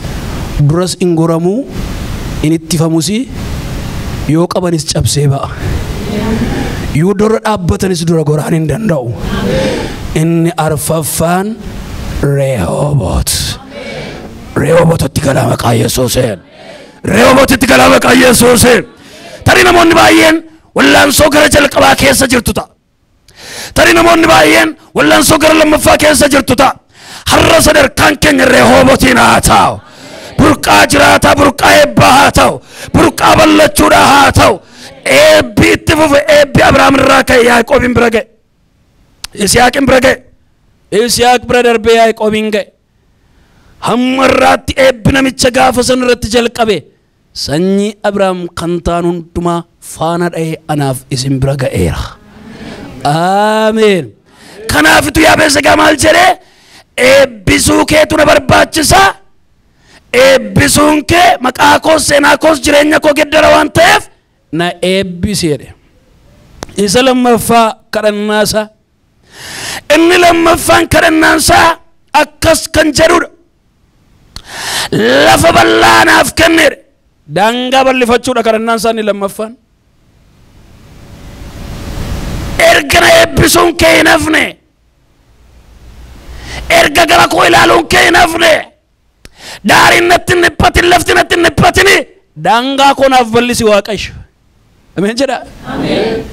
Speaker 1: duras ingoramuu inittifamusi yoo qabanis cabsee ba'a. Yoo dura dhaabbatanis dura goraan hin danda'u. Inni arfaffaan Rehoboot. Rehobootitti galaa maqaa Yesuuseen. Rehobootitti galaa maqaa Yesuuseen. Tarii namoonni baay'een wallaansoo gara jalqabaa keessa jirtu ta'a. Tarii namoonni baay'een wallaansoo gara lammaffaa keessa jirtu ta'a. Har'a sadarkaan keenya Rehobootiin haa ta'u. Burqaa jiraataa burqaa eebbaa haa ta'u. Burqaa ballachuudhaa haa ta'u. Eebbi itti fufe eebbi Abrahaam irraa ka'e Yaaqoobiin bira ga'e. Yisihaaqin bira ga'e. Yisihaaq bira darbee Yaaqoobiin ga'e. Hamma irraatti eebbi namicha gaafa san irratti jalqabe sanyii Abrahaam kan ta'an hundumaa faana dha'ee anaaf isin bira ga'eera. Ameen. Kanaafitu Yaabees egaa maal jedhee eebbisuu keetu na barbaachisa. Eebbisuun kee maqaa koos seenaa koos jireenya koo geddara waan ta'eef na eebbiseedhe. Isa lammaffaa kadhannaasaa. Inni lammaffaan kadhannaansaa akkas kan jedhudha. Lafa bal'aa naaf kennedha. Daangaa bal'ifachuudha kadhannaansaa inni lammaffaan. Erga na eebbisuun kee hin hafne. Erga gara koo ilaaluun kee hin hafne. Daariin natti hin dhiphatin lafti natti hin dhiphatini. Daangaa koo naaf bal'isi Waaqayyo. Ameen jedha. Ameen.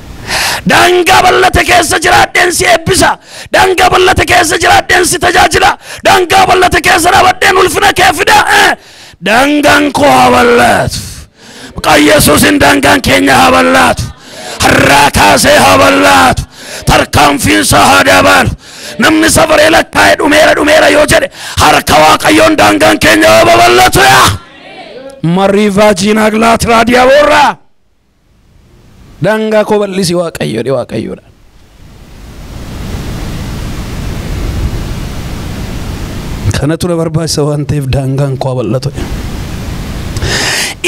Speaker 1: Daangaa bal'ate keessa jiraadheen si eebbisa. Daangaa bal'ate keessa jiraadheen si tajaajila. Daangaa bal'ate keessa dhaabadheen ulfina kee fida. Daangaan koo haa bal'atu. Maqaa Yesuusiin daangaan keenya haa bal'atu. Har'aa kaasee haa bal'atu. Tarkaanfiinsa haa dabalu. Namni safaree lakkaa'ee dhumeera yoo jedhe harka Waaqayyoon daangaan keenya haa babal'atu yaa. Mariivaa jiinaa glaati raadiyaa boorraa. Daangaa koo bal'isi Waaqayyoodha Waaqayyoodha. Kanatu na barbaachisa waan ta'eef daangaan koo bal'atu.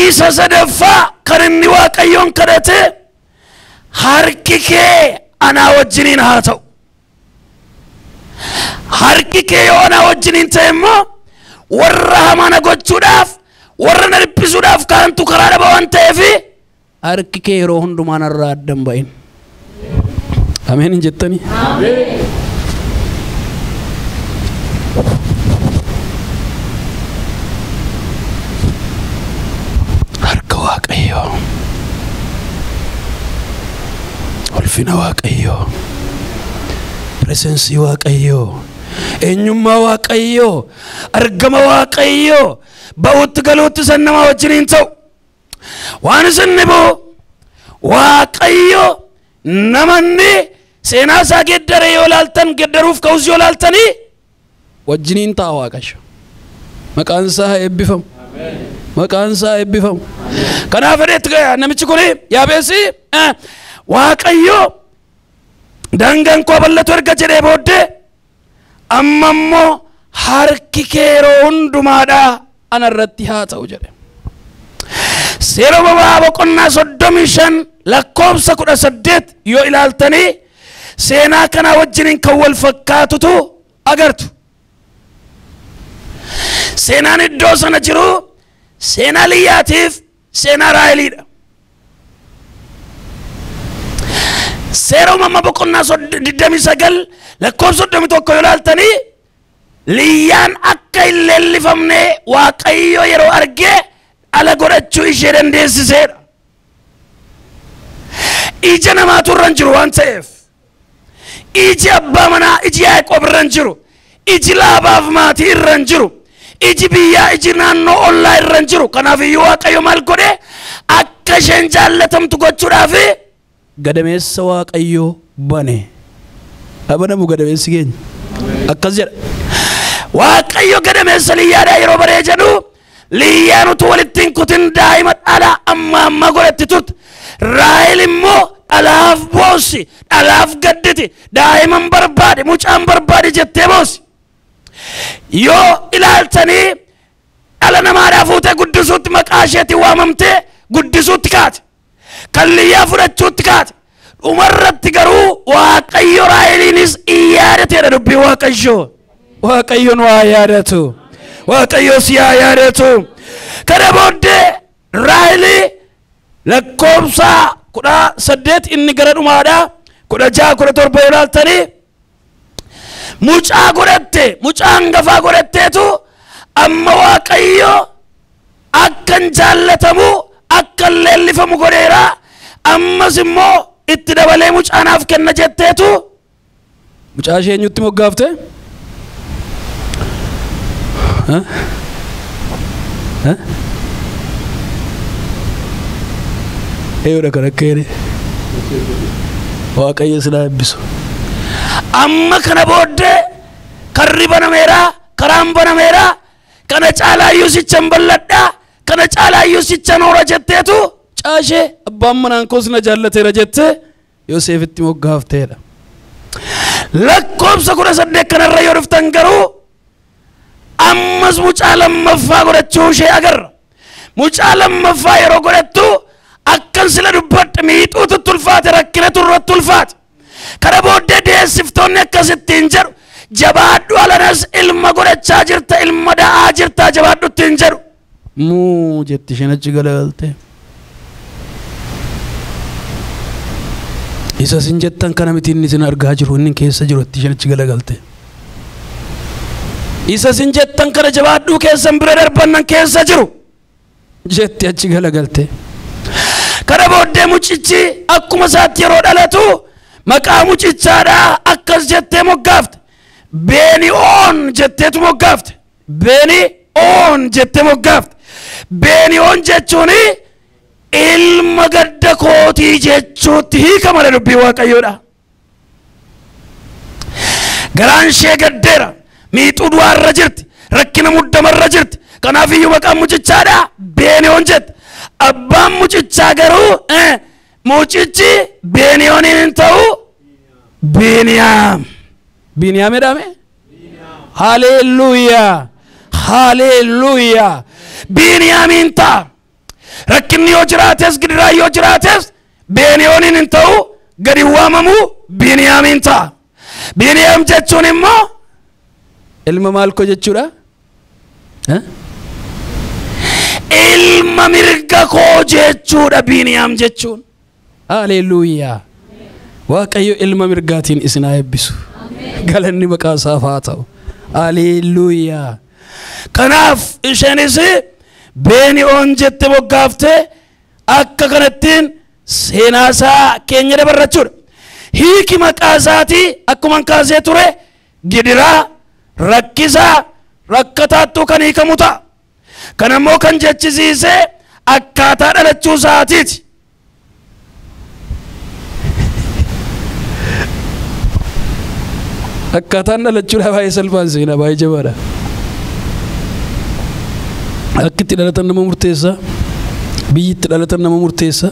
Speaker 1: Isa sadaffaa kan inni Waaqayyoon kadhate harki kee anaa wajjiniin haa ta'u. Harki kee yoo anaa wajjiniin ta'e immoo warra hamaa na gochuudhaaf warra na dhiphisuudhaaf kaantu karaa dhaba waan ta'eef harki kee yeroo hundumaan irraa addan ba'in. Ameen hin jettanii? Ameen. Harka Waaqayyoo. Ulfina Waaqayyoo. Presensii Waaqayyoo. Eenyummaa Waaqayyoo. Argama Waaqayyoo. Ba'uutti galuutti san nama wajjiniin ta'u. waan isin bu Waaqayyo namanni seenaa isaa geddare yoo laaltan geddaruuf ka'us yoo laaltani wajjiniin ta'a Waaqayyo. Maqaan isaa eebbifamu. Maqaan isaa eebbifamu. Kanaaf edheetti namichi kun Yaabeesi Waaqayyo dangaan koo bal'atu erga jedhee booddee amma immoo harki kee yeroo hundumaadhaa anarratti haa ta'u jedhe. Seera uumamaa boqonnaa 35 lakkoofsa 18 yoo ilaaltanii seenaa kana wajjiniin kan wal fakkaatutu agartu. Seenaan iddoo sana jiru seenaa Liyyaatiif seenaa Raaheliidha. Seera uumamaa boqonnaa 29 lakkoofsa 31 yoo ilaaltanii Liyyaan akka hin leellifamne Waaqayyo yeroo argee ala godhachuu ishee dandeessiseedha. Ija namaatu irra hin jiru waan ta'eef. Iji abbaa manaa iji Yaaqoob irra hin jiru. Iji Laabaaf maatii irra hin jiru. Iji biyyaa iji naannoo ollaa irra hin jiru. Kanaaf iyyuu Waaqayyo maal godhe akka isheen jaallatamtu gochuudhaaf gadameessa Waaqayyo bane. Abanamu gadameessi keenya. Akkas jedha. Waaqayyo gadameessa Liyyaadhaa yeroo baree jedhu Liyyaan utuu walitti hin kutin daa'ima dhalaa amma godhatti turte. Raahel immoo dhalaaf boossi, dhalaaf gadditi, daa'iman barbaade, mucaan barbaade jettee boossi. Yoo ilaaltanii dhala namaadhaa fuutee guddisuutti maqaa isheetiin waamamtee guddisuutti kaate. Kan Liyyaa fudhachuutti kaate. Dhumarratti garuu Waaqayyo Raaheliinis yaadateedha dubbii Waaqayyo. Waaqayyoon waa yaadatu. Waaqayyo si haa yaadatu. Kana booddee Raaheli lakkoofsa 18 inni gara dhumaadhaa 16 17 yoo ilaaltanii mucaa godhatte, mucaa hangafaa godhatteetu amma Waaqayyo akkan jaallatamu akkan leellifamu godheera. Ammas immoo itti dabalee mucaanaaf kenna jetteetu mucaa ishee eenyutti moggaafte? Eeyyoodha kan akka jedhe Waaqayyo silaa eebbisu. Amma kana booddee karri banameera, karaan banameera, kana caalaayyuu sichan balladhaa, kana caalaayyuu sichan hoora jetteetu caashee abbaan manaan koos na jaallateera jettee Yoosefitti moggaafteedha. Lakkoofsa 18 kanarra yoo dhuftan garuu ammas mucaa lammaffaa godhachuu ishee agarra. Mucaa lammaffaa yeroo godhattu akkan sila dubbadhe miixuutu tulfaate, rakkinatu irratti tulfaate. Kana booddee deessiftoonni akkasittiin jedhu jabaadhu alanas ilma godhachaa jirta, ilma da'aa jirta jabaadhu ittiin jedhu. Muu jetti isheen achi galagalte. Isa sin jettan kana miti inni isin argaa jiru inni keessa jiru itti isheen achi galagalte. Isa sin jettan kana jabaadhuu keessan bira darbannan keessa jiru jetti achi galagalte. Kana booddee mucichi akkuma isaatti yeroo dhalatu maqaa mucichaadhaa akkas jettee moggaafte. Beeni'oon jetteetu moggaafte. Beeni'oon jettee moggaafte. Beeni'oon jechuun ilma gadda kootii jechuutti hiikamala dubbii Waaqayyoodha. Garaan ishee gaddeera. Miixuu du'aarra jirti. Rakkina muddamarra jirti. Kanaaf iyyuu maqaan mucichaadhaa Beeni'oon jette. Abbaan mucichaa garuu mucichi Beeni'ooniin ta'u Biniyaam. Biniyaam jedhame? Haleluuyaa. Haleluuyaa. Biniyaamiin ta'a. Rakkinni yoo jiraates gidiraa yoo jiraates Beeni'ooniin hin ta'u gadi waamamu Biniyaamiin ta'a. Biniyaam jechuun immoo ilma maalko jechuudha? Ilma mirga koo jechuudha Biniyaam jechuun. Haleluuyaa. Waaqayyo ilma mirgaatiin isin haa eebbisu. Galanni maqaa isaaf haa ta'u. Haleluuyaa. Kanaaf isheenis Beeni'oon jette moggaafte akka kanattiin seenaa isaa keenya dabarrachuudha. Hiiki maqaa isaatii akkuma kaasee ture gidiraa, rakkisaa, rakkataattuu kan hiikamu ta'a. Kanammoo kan jechisiise akkaataa dhalachuu isaatiiti. Akkaataan dhalachuudha baay'ee salphaan seenaa baay'ee jabaadha. Akka itti dhalatan nama murteessa, biyyi itti dhalatan nama murteessa.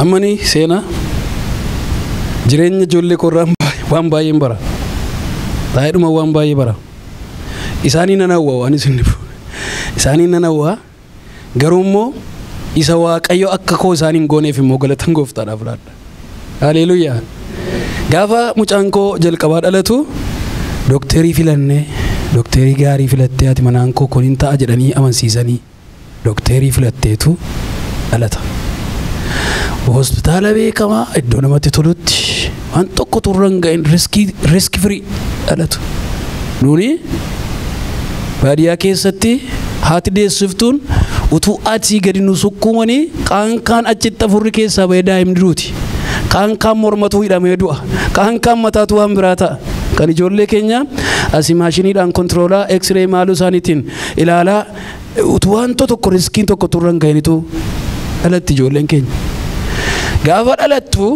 Speaker 1: Ammani seenaa jireenya ijoollee korraa waan baay'een bara. Taa'eedhuma waan baay'ee bara. Isaanii nan hawwa waan isin dhibu. Isaanii nan hawwa garuu immoo isa Waaqayyo akka koo isaaniin gooneef immoo galatan gooftaadhaaf laadha. Haleluuyaa. Gaafa mucaan koo jalqabaa dhalatu dookterii filannee dookterii gaarii filattee ati manaan koo kun hin ta'a jedhanii amansiisanii dookterii filatteetu dhalata. Hospitaala beekamaa iddoo namatti tolutti waan tokko turran ga'in riski firii dhalatu. Nuuni baadiyyaa keessatti haati deessiftuun utuu achi gadi nu sukkuumanii kaan achitti afurri keessaa bahee daa'imni duuti. Kaan mormatu hidhamee du'a. Kaan mataatu waan biraa ta'a. Kan ijoollee keenya asii maashiniidhaan kontiroolaa X-ray maaluu isaaniitiin ilaalaa utuu wanta tokko riskiin tokko turran ga'initu dhalatti ijoolleen keenya. Gaafa dhalattu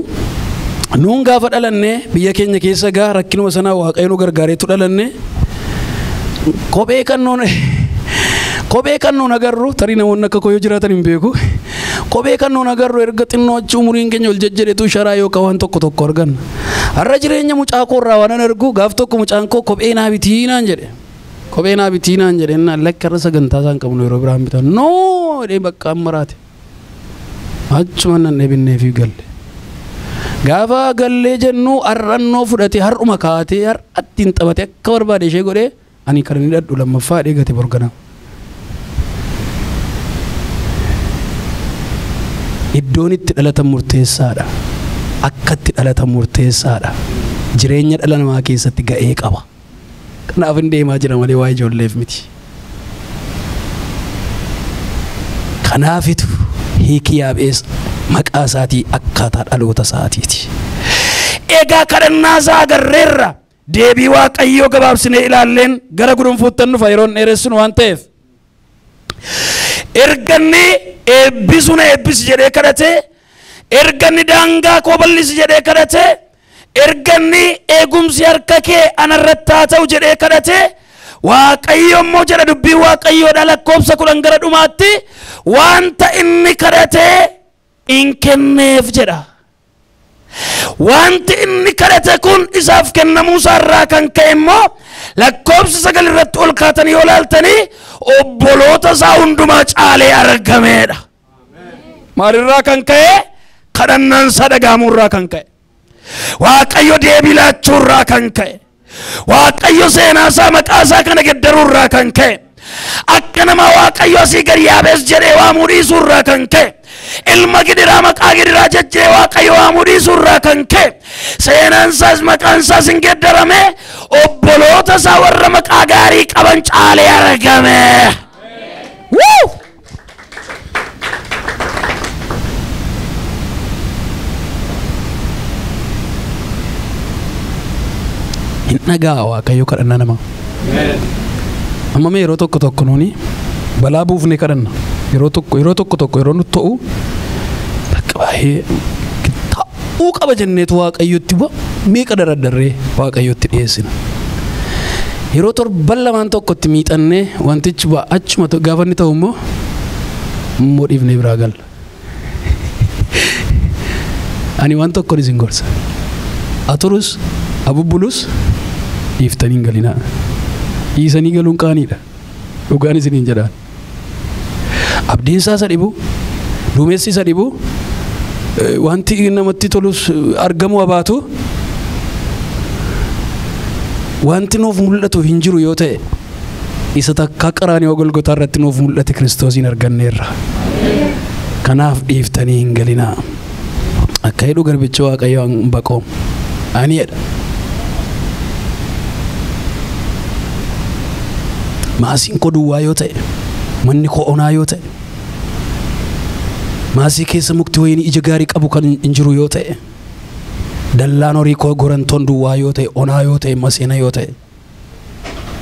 Speaker 1: nuun gaafa dhalanne biyya keenya keessa gaa rakkinuma sanaa Waaqayyo nu gargaareetu dhalanne kophee kan nuun agarru tarii namoonni akka koyoo jiraatan hin beeku. Kophee kan nuun agarru erga xinnoo achi umuriin keenya ol jejjedhetu sharaa yookaan waan tokko arganna. Har'a jireenya mucaa koo irraa waan argu gaaf tokko mucaan koo kophee naa bitii naan jedhe. Kophee naa bitii naan jedhe naan lakka irra sagantaa isaan qabnu yeroo biraan bitan. Noo jedhee bakka ammaraate. Achuma nan dheebinnee fi galle. Gaafa gallee jennu har'annoo fudhate har'uma kaatee har'atti hin taphate akka barbaade ishee godhee ani kan inni dhadhu lammaffaa dheegate borgana. Iddoon itti dhalatan murteessaadha. Akka itti dhalatan murteessaadha. Jireenya dhala namaa keessatti ga'ee qaba. Kanaaf hin deemaa jira malee waa ijoolleef miti. Kanaafitu hiiki yaabees maqaa isaatii akkaataa dhaloota isaatiiti. Egaa kadhannaa isaa agarreerra deebii Waaqayyoo gabaabsinee ilaalleen gara gudunfuuttan dhufa yeroon dheeressinu waan ta'eef. Erganni eebbisuun eebbisi jedhee kadhate, erganni daangaa koo bal'isi jedhee kadhate, erganni eegumsi harka kee anarratti haa ta'u jedhee kadhate, Waaqayyo immoo jedha dubbii Waaqayyoodha lakkoobsa 10 gara dhumaatti wanta inni kadhate in kenneef jedha. Wanti inni kadhate kun isaaf kennamuu isaarraa kan ka'e immoo lakkoobsa 9 irratti ol kaatanii yoo ilaaltanii obboloota isaa hundumaa caalee argameedha. Maalirraa kan ka'e? Kadhannaan isaa dhaga'amuurraa kan ka'e. Waaqayyo deebii laachuurraa kan ka'e. Waaqayyo seenaa isaa maqaa isaa kana geddaruurraa kan ka'e. Akka nama Waaqayyo asii gadi yaabees jedhee waamuu dhiisuurraa kan ka'e. Ilma gidiraa maqaa gidiraa jechee Waaqayyo waamuu dhiisuurraa kan ka'e. Seenaan isaas maqaan isaas hin geddarame obboloota isaa warra maqaa gaarii qaban caalee argame. Hin dhagaa Waaqayyo kadhannaa namaa. Amma mee yeroo tokko nuuni balaa buufnee kadhanna. Yeroo tokko yeroo nutti ta'u bakka baay'ee ta'uu qaba jenneetu Waaqayyotti meeqa dardarree Waaqayyotti dhiyeessina. Yeroo torban lamaan tokkotti miixannee wantichi achuma gaafa inni ta'u immoo dhiifnee biraa galla. Ani waan tokko isin gorsa. Aturus abubbulus dhiiftanii hin galinaa. Dhiisanii galuun qaaniidha. Dhugaan isiniin jedhaan. Abdiin isaa isa dhibu, duumessi isa dhibu, wanti namatti tolus argamu abaatu, wanti nuuf mul'atu hin jiru yoo ta'e, isa takka qaraanii Golgotaa irratti nuuf mul'ate Kiristoosiin arganneerra. Kanaaf dhiiftanii hin galinaa. Akka jedhu garbicha Waaqayyoo Baqoom. Ani jedha. Maasiin koo duwwaa yoo ta'e, manni koo onaa yoo ta'e, maasii keessa mukti wayinii ija gaarii qabu kan hin jiru yoo ta'e, dallaan horii koo gorantoon duwwaa yoo ta'e, onaa yoo ta'e, maseena yoo ta'e,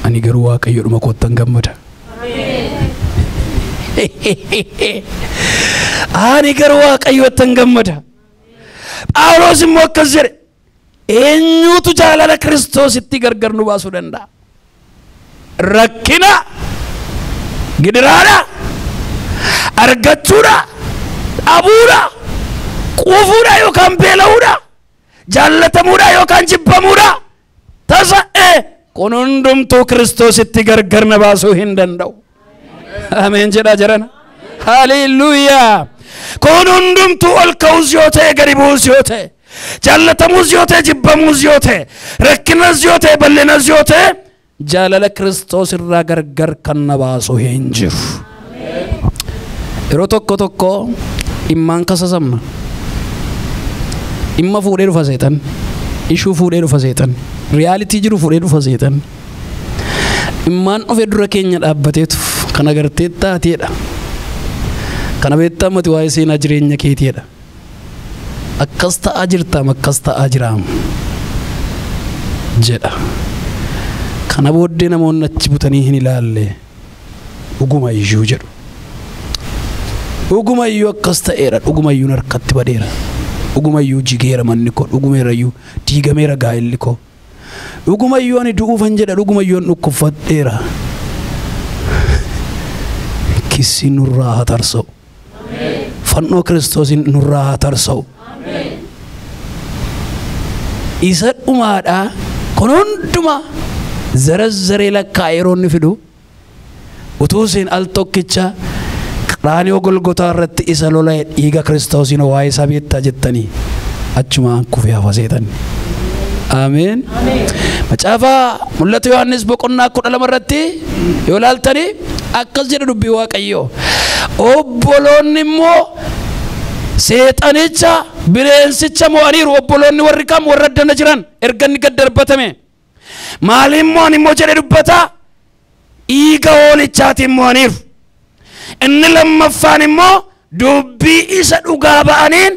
Speaker 1: ani garuu Waaqayyoodhuma koottan gammada. Ani garuu Waaqayyootti gammada. Phaawulos immoo akkas jedhe, eenyutu jaalala Kiristoositti gargar nu baasuu danda'a? Rakkina, gidiraadha, argachuudha, dhabuudha, quufuudha yookaan beela'uudha, jaallatamuudha yookaan jibbamuudha, tasa'ee kun hundumtuu Kiristoositti gargar na baasuu hin danda'u. Ameen jedhaa jiran. Haleluuyaa. Kun hundumtuu ol ka'uus yoo ta'e, gadi bu'uus yoo ta'e, jaallatamuus yoo ta'e, jibbamuus yoo ta'e, rakkinas yoo ta'e, bal'inas yoo ta'e, jaalala Kiristoos irraa gargar kan na baasu hin jiru. Yeroo tokko tokko dhimmaan kasasamna. Dhimma fuudhee dhufa seetan, ishuu fuudhee dhufa seetan, riyaalitii jiru fuudhee dhufa seetan. Dhimmaan dhufe dura keenya dhaabbateetu kan agartee taateedha. Kana beektaa mati waa'ee seenaa jireenya keetiidha. Akkas ta'aa jirtaam akkas ta'aa jiraam jedha. Kana booddee namoonni achi butanii hin ilaalle dhuguma iyyuu jedhu. Dhuguma iyyuu akkas ta'eera, dhuguma iyyuu harkatti badeera, dhuguma iyyuu jigeera manni koo, dhuguma iyyuu diigameera gaa'elli koo, dhuguma iyyuu ani du'uufan jedha, dhuguma iyyuu an dhukkubfadheera. Kissi nurraa haa tarsa'u. Fannoo Kiristoosin nurraa haa tarsa'u. Isa dhumaadha. Kun hunduma zarazaree lakkaa yeroo inni fidu utuu isin al tokkicha qaraaniyoo Golgotaa irratti isa lola'e dhiiga Kiristoosin waa'ee isaa beektaa jettanii achumaan kufee hafa seetan. Ameen. Macaafa mul'ata Yohaannis boqonnaa 12 irratti yoo ilaaltanii akkas jedha dubbii Waaqayyoo. Obboloonni immoo seexanicha bineensicha mo'aniiru. Obboloonni warri kam warra addana jiran erga inni gad darbatame. Maaliin mo'an immoo jedhe dubbata? Dhiiga hoolichaatiin mo'aniiru. Inni lammaffaan immoo dubbii isa dhugaa ba'aniin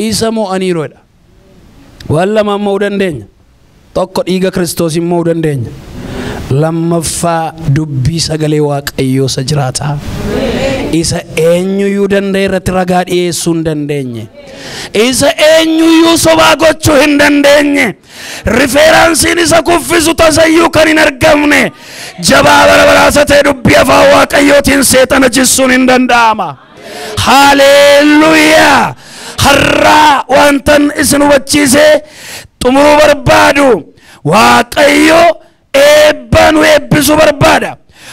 Speaker 1: isa mo'aniiruudha. Waan lamaan mo'uu dandeenya. Tokko dhiiga Kiristoosiin mo'uu dandeenya. Lammaffaa dubbii sagalee Waaqayyoo isa jiraataa. Isa eenyuyyuu danda'e irratti ragaa dhiyeessuu hin dandeenye. Isa eenyuyyuu sobaa gochuu hin dandeenye. Rifeeransiin isa kuffisu tasayyuu kan hin argamne. Jabaa bara baraasa ta'e dubbii afaan Waaqayyootiin seexana jissuun hin danda'ama. Haleluuyaa. Har'aa wantan isin hubachiisee xumuruu barbaadu. Waaqayyo eebba nu eebbisuu barbaada.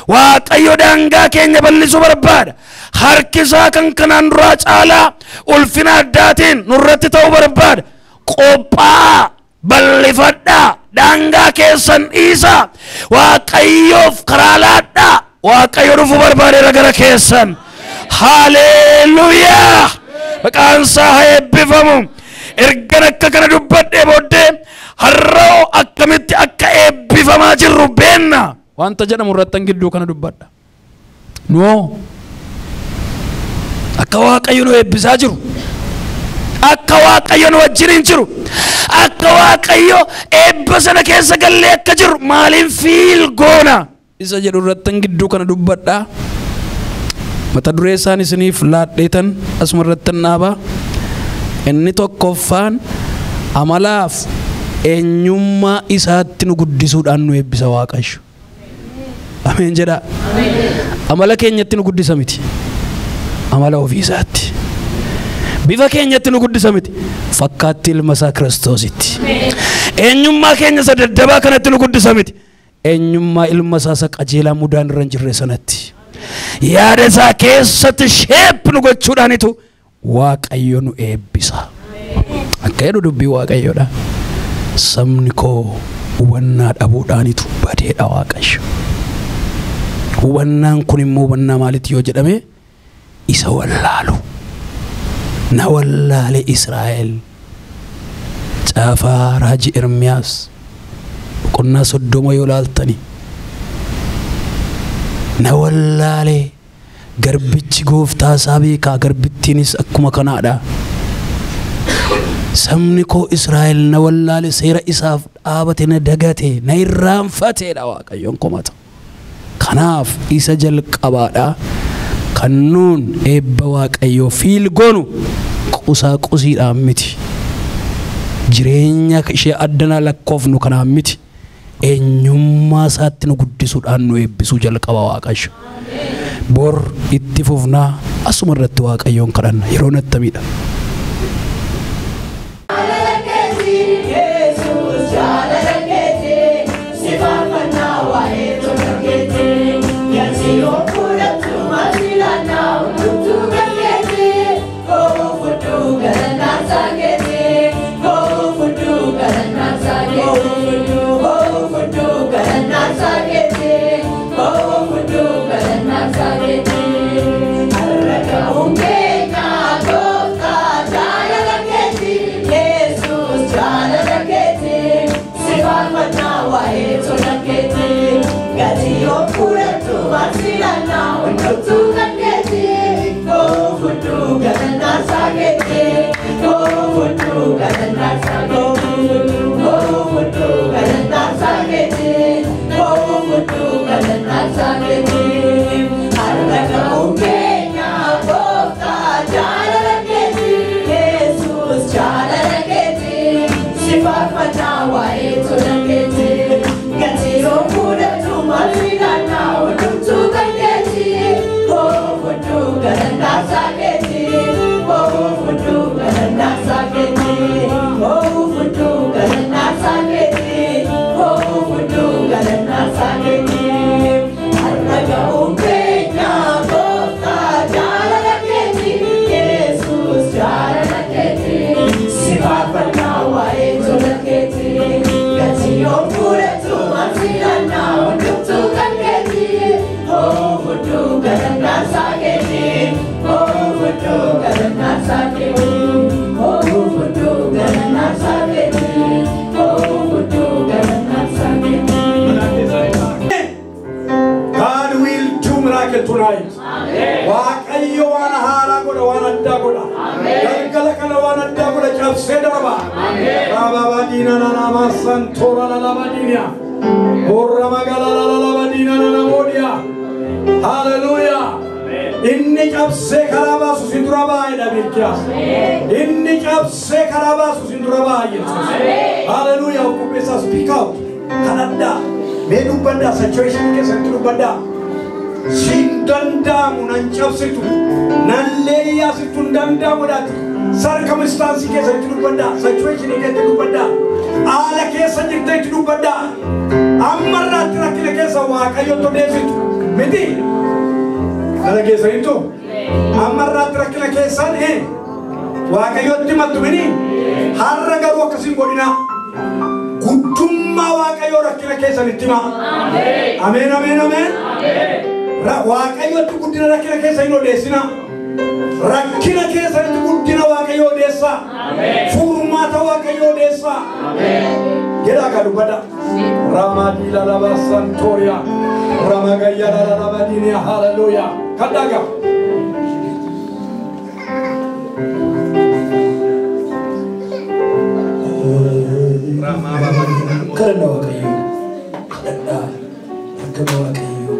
Speaker 1: Waaqayyo daangaa keenya bal'isuu barbaada. Harki isaa kan kanaan duraa caalaa ulfina addaatiin nurratti ta'uu barbaada. Qophaa bal'ifadhaa, daangaa keessan dhiisaa, Waaqayyoof karaa laadhaa. Waaqayyo dhufuu barbaadeera gara keessan. Haleluuyaa. Maqaan isaa haa eebbifamu. Ergan akka kana dubbadhee booddee har'oo akkamitti akka eebbifamaa jirru beenna. Wanta jedhamu irrattan gidduu kana dubbadha. No. Akka Waaqayyo nu eebbisaa jiru. Akka Waaqayyo nu wajjin jiru. Akka Waaqayyo eebba sana keessa gallee akka jiru maaliin fiil goona? Isa jedhu irrattan gidduu kana dubbadha. Mata duree isaan isiniif laadheetan asuma irrattan dhaaba. Inni tokkoffaan amalaaf eenyummaa isaatti nu guddisuudhaan nu eebbisa Waaqayyo. Ameen jedha. Amala keenyatti nu guddisa miti. Amala ofii isaatti. Bifa keenyatti nu guddisa miti. Fakkaatti ilma isaa Kiristoositti. Eenyummaa keenya isa daddabaa kanatti nu guddisa miti. Eenyummaa ilma isaa isa qajeelaa mudaan irra hin jirre sanatti. Yaada isaa keessatti sheep nu gochuudhaanitu Waaqayyo nu eebbisa. Akka jedhu dubbii Waaqayyoodha. Sabni koo hubannaa dhabuudhaanitu badeedha Waaqayyo. Hubannaan kun immoo hubannaa maalitti yoo jedhame isa wallaalu. Na wallaale Israa'el. Caafaa raajii Ermiyaas boqonnaa 30 yoo ilaaltani. Na wallaale garbichi gooftaa isaa beekaa, garbittiinis akkuma kanaadha. Sabni koo Israa'el na wallaale, seera isaaf dhaabate na dagate, na irraanfateedha Waaqayyoon komata. Kanaaf isa jalqabaadha kannuun eebba Waaqayyoo fiilgoonu qusaa qusiidhaan miti jireenya ishee addanaa lakkoofnu kanaan miti eenyummaa isaatti nu guddisuudhaan nu eebbisuu jalqaba Waaqayyo bor itti fufnaa asuma irratti Waaqayyoon kadhanna yeroo nattamidha.
Speaker 3: Waaqayyo waan haaraa godha waan addaa godha. Galgala kana waan addaa godha cabsee darba. Raababa diina nama santoora lama diina. Horra magala lama diina nama moodiya. Hallelujah. Inni cabsee karaa baasu si dura baay'ee dhabicha. Inni cabsee karaa baasu si dura baay'ee. Hallelujah. Kupesa speak out. Kanada. Mee dubbaddaa situation keessatti dubbaddaa. Sindanda munancabsitu nalleya situ ndanda mudati circumstance kesa tidubada situation kesa tidubada ala kesa jirte tidubada amarra trakile kesa Waaqayyo to desitu medi ala kesa into amarra trakile kesa Waaqayyo timatu meni harra garu akasin godina guddumma Waaqayyo rakile kesa nitima amen amen amen Waaqayyo tu guddina rakkina keessa hin odeessina rakkina keessa itti guddina Waaqayyo odeessa furmaata Waaqayyo odeessa jedha ka dubbadha ramadi la laba santoria ramagayya la laba dinia hallelujah kadaga ramaba karana Waaqayyo kadda rakaba Waaqayyo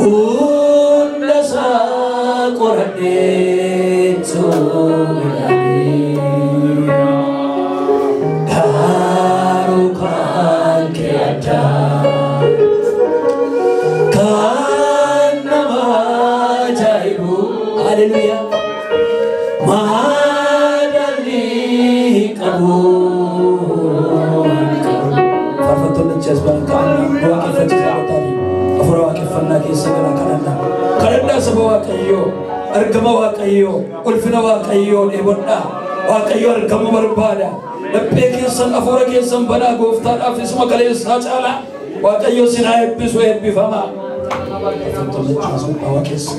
Speaker 4: Unda sa korade
Speaker 3: Farfattoonni jazbaan ta'anii waaqeffachiisaa ta'anii afura waaqeffannaa keessa galan kadhannaa. Kadhannaa saba Waaqayyoo, argama Waaqayyoo, ulfina Waaqayyoo dheebodhaa. Waaqayyoo argama barbaada. Laphee keessan afura keessan banaa gooftaadhaaf isuma kaleessaa caalaa. Waaqayyoo sinaa eebbisu eebbifamaa. Farfattoonni jazbaan waaqessaa.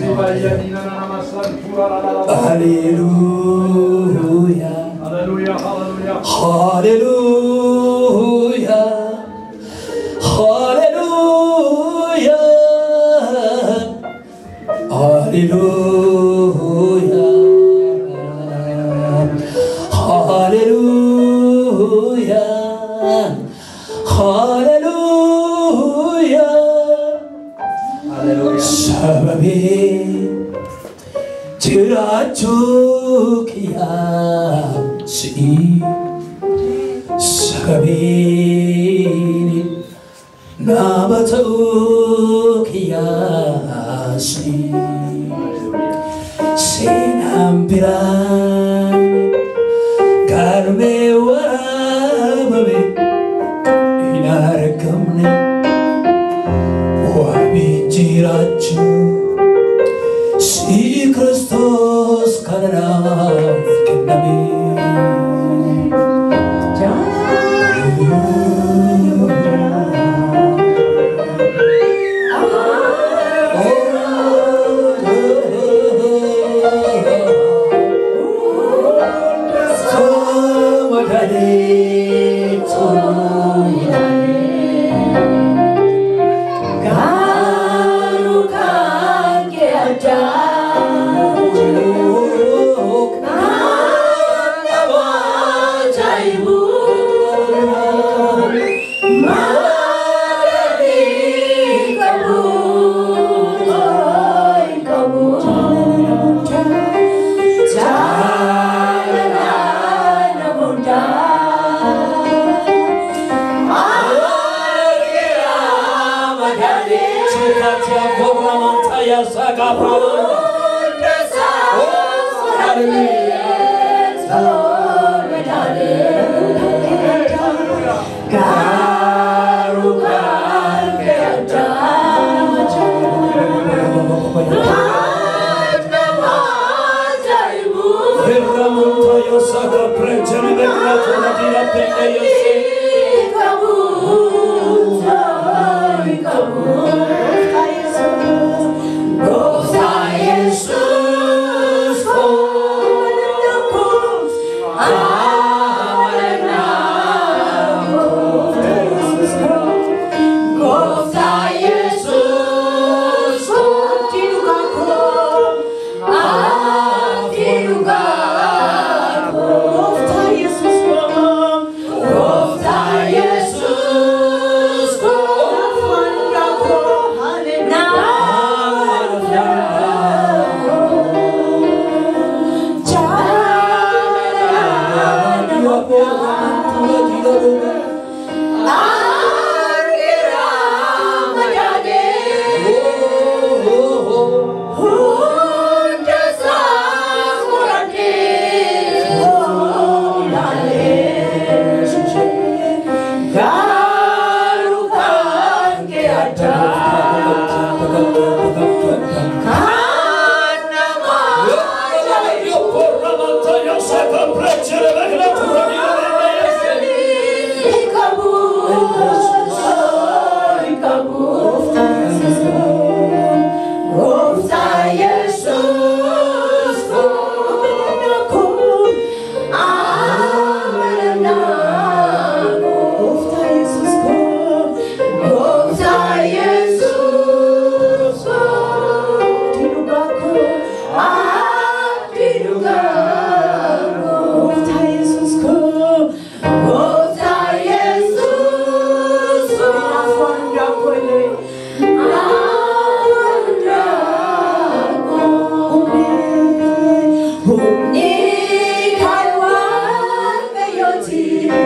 Speaker 3: Hallelujah. Hallelujah. Hallelujah. Hallelujah. Hallelujah. Hallelujah. Hallelujah. Sababi jiraachuu kiyyaasi sababiin nama ta'uu kiyyaasi seenaan biraan galmee waraabame hin argamne wabii jiraachuu si Kristos kananaaf kenname.
Speaker 4: Waan Waaqayyoo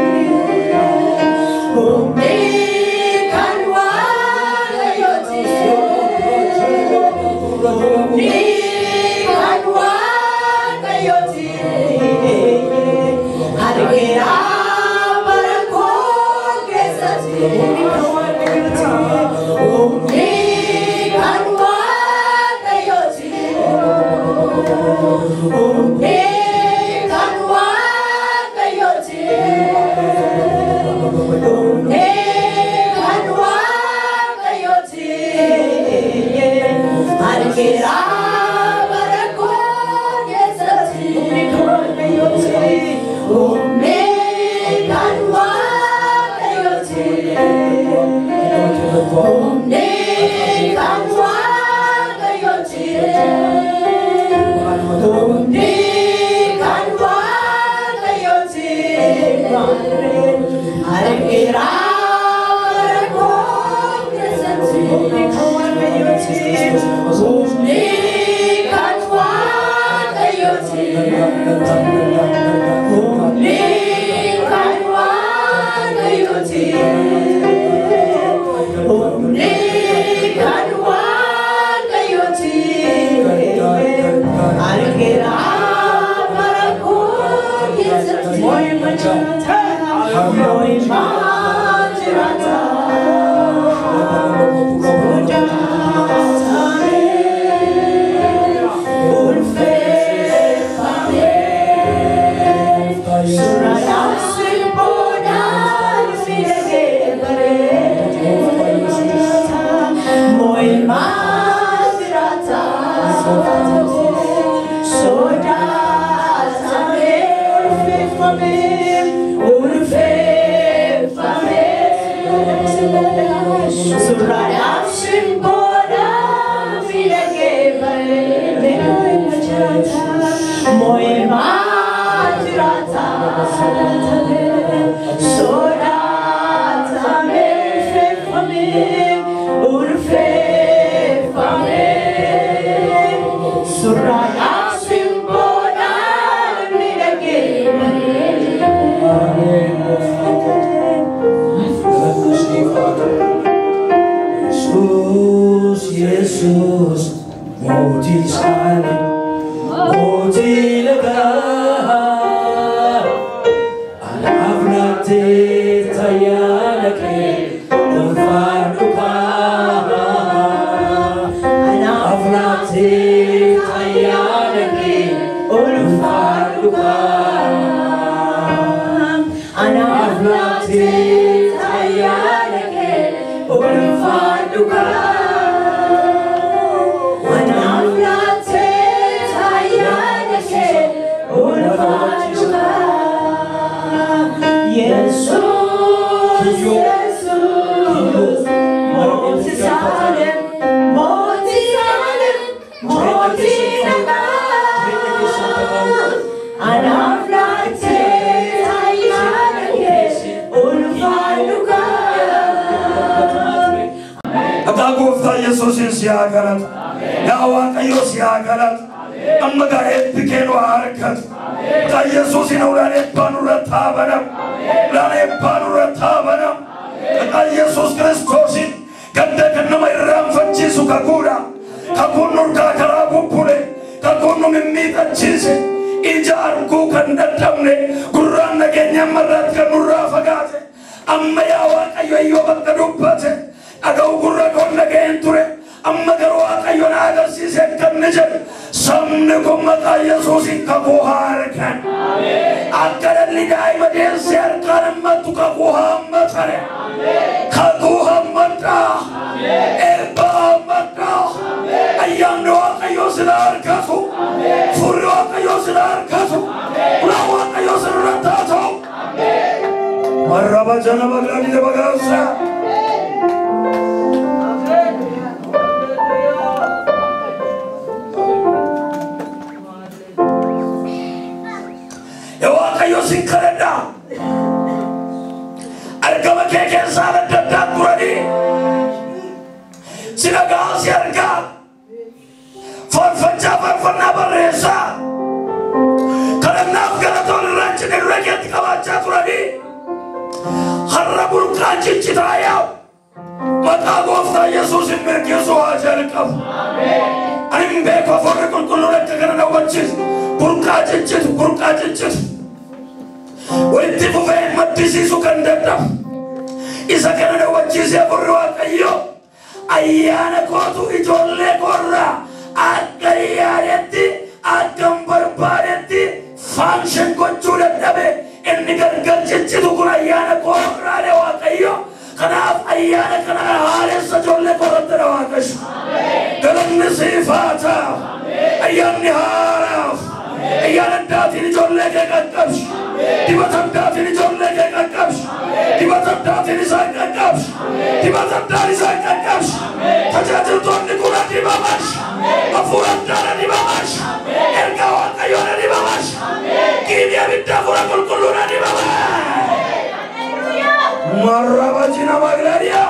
Speaker 3: Marabajina Maglaria.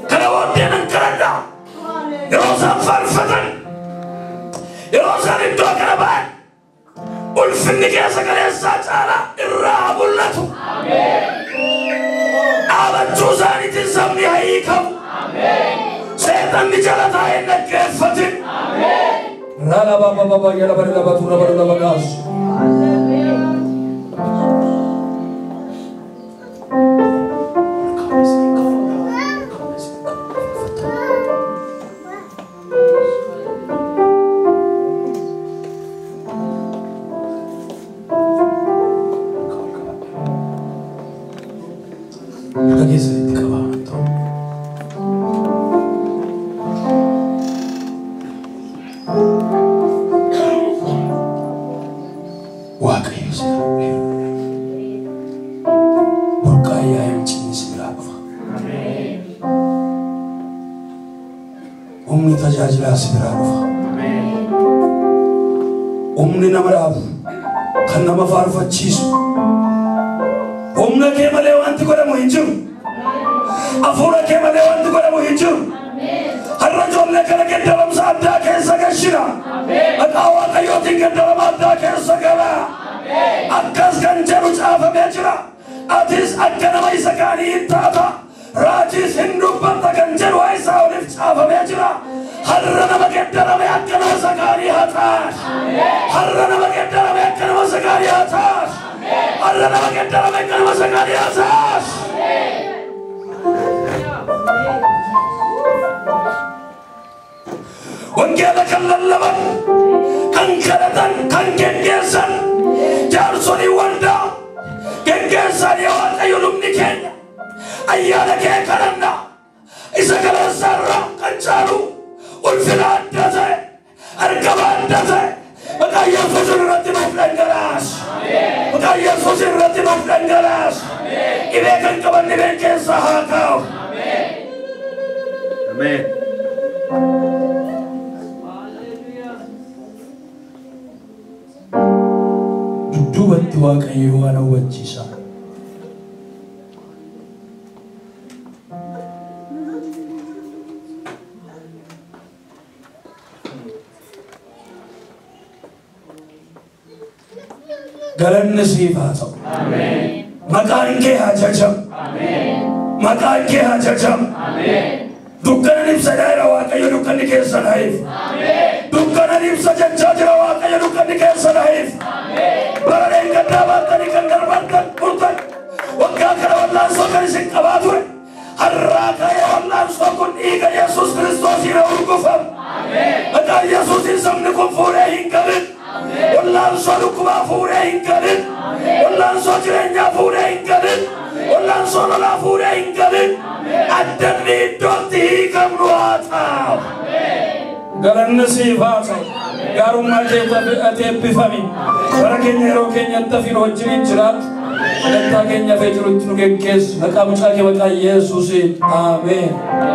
Speaker 3: Karawatin ang karanda. Irosan farfatan. Irosan ito karaban. Ulfin ni kaya sa kalesa tsara. Irabulatu. Aban Susan itin samni haikaw. Setan di jala tayo nagkefatin. Rala baba yala bari labatu rabaru labagas. Umni namaraaf kan nama faarfachiisu humna kee malee wanti godhamu hin jiru hafuura kee malee wanti godhamu hin jiru har'a ijoollee kana geddaramsa addaa keessa gashina maqaa Waaqayyootiin geddarama addaa keessa gala akkas kan jedhu caafamee jira atis akka nama isa kaanii hin taata raajiis hin dubbatta kan jedhu isaa oliif caafamee jira har'a nama geddarame akka nama sakaanii hataas har'a nama geddarame akka nama sakaanii hataas har'a nama geddarame akka nama sakaanii hataas wangeela kan lallaban kan kadhatan kan geggeessan jaarsolii waldaa geggeessan yaa Waaqayyo lubni keenya ayyaana kee kadhanna isa galaasarra kan caalu ulfina adda ta'e argama adda ta'e maqaa Yesuus irratti nuuf dhangalaas maqaa Yesuus irratti nuuf dhangalaas dhibee kan qaban dhibeen keessa haa kaa'u. Ameen. Dudduubatti Waaqayyo waan hawwachiisa. Galanni siif haa ta'u. Maqaan kee haa jajamu. Maqaan kee haa jajamu. Dukkanan ibsa daa'ira Waaqayyo dukkanni keessa nahiif. Dukkanan ibsa jechaa jira Waaqayyo dukkanni keessa nahiif. Barareen gaddaa baattanii kan darbattan furtan. Waggaa kana wallaansoo kan isin qabaa ture. Har'aa ka'ee wallaansoo kun dhiiga Yesuus Kiristoosiin urgufamu. Maqaan Yesuusiin sabni kun fuudhee hin qabin. Wallaansoo dhukkubaa fuudhee hin qabin. Wallaansoo jireenyaa fuudhee hin qabin. Wallaansoo lolaa fuudhee hin qabin. Addanni iddootti hiikamnu haa ta'u. Galanni siif haa ta'u. Gaarummaa keetti ati eebbifami. Bara keenya yeroo keenyatti hafiin wajjin jiraatu. Sagantaa keenya fee jirutti nu geggeessu. Maqaa mucaa kee maqaa Yesuusiin. Ameen.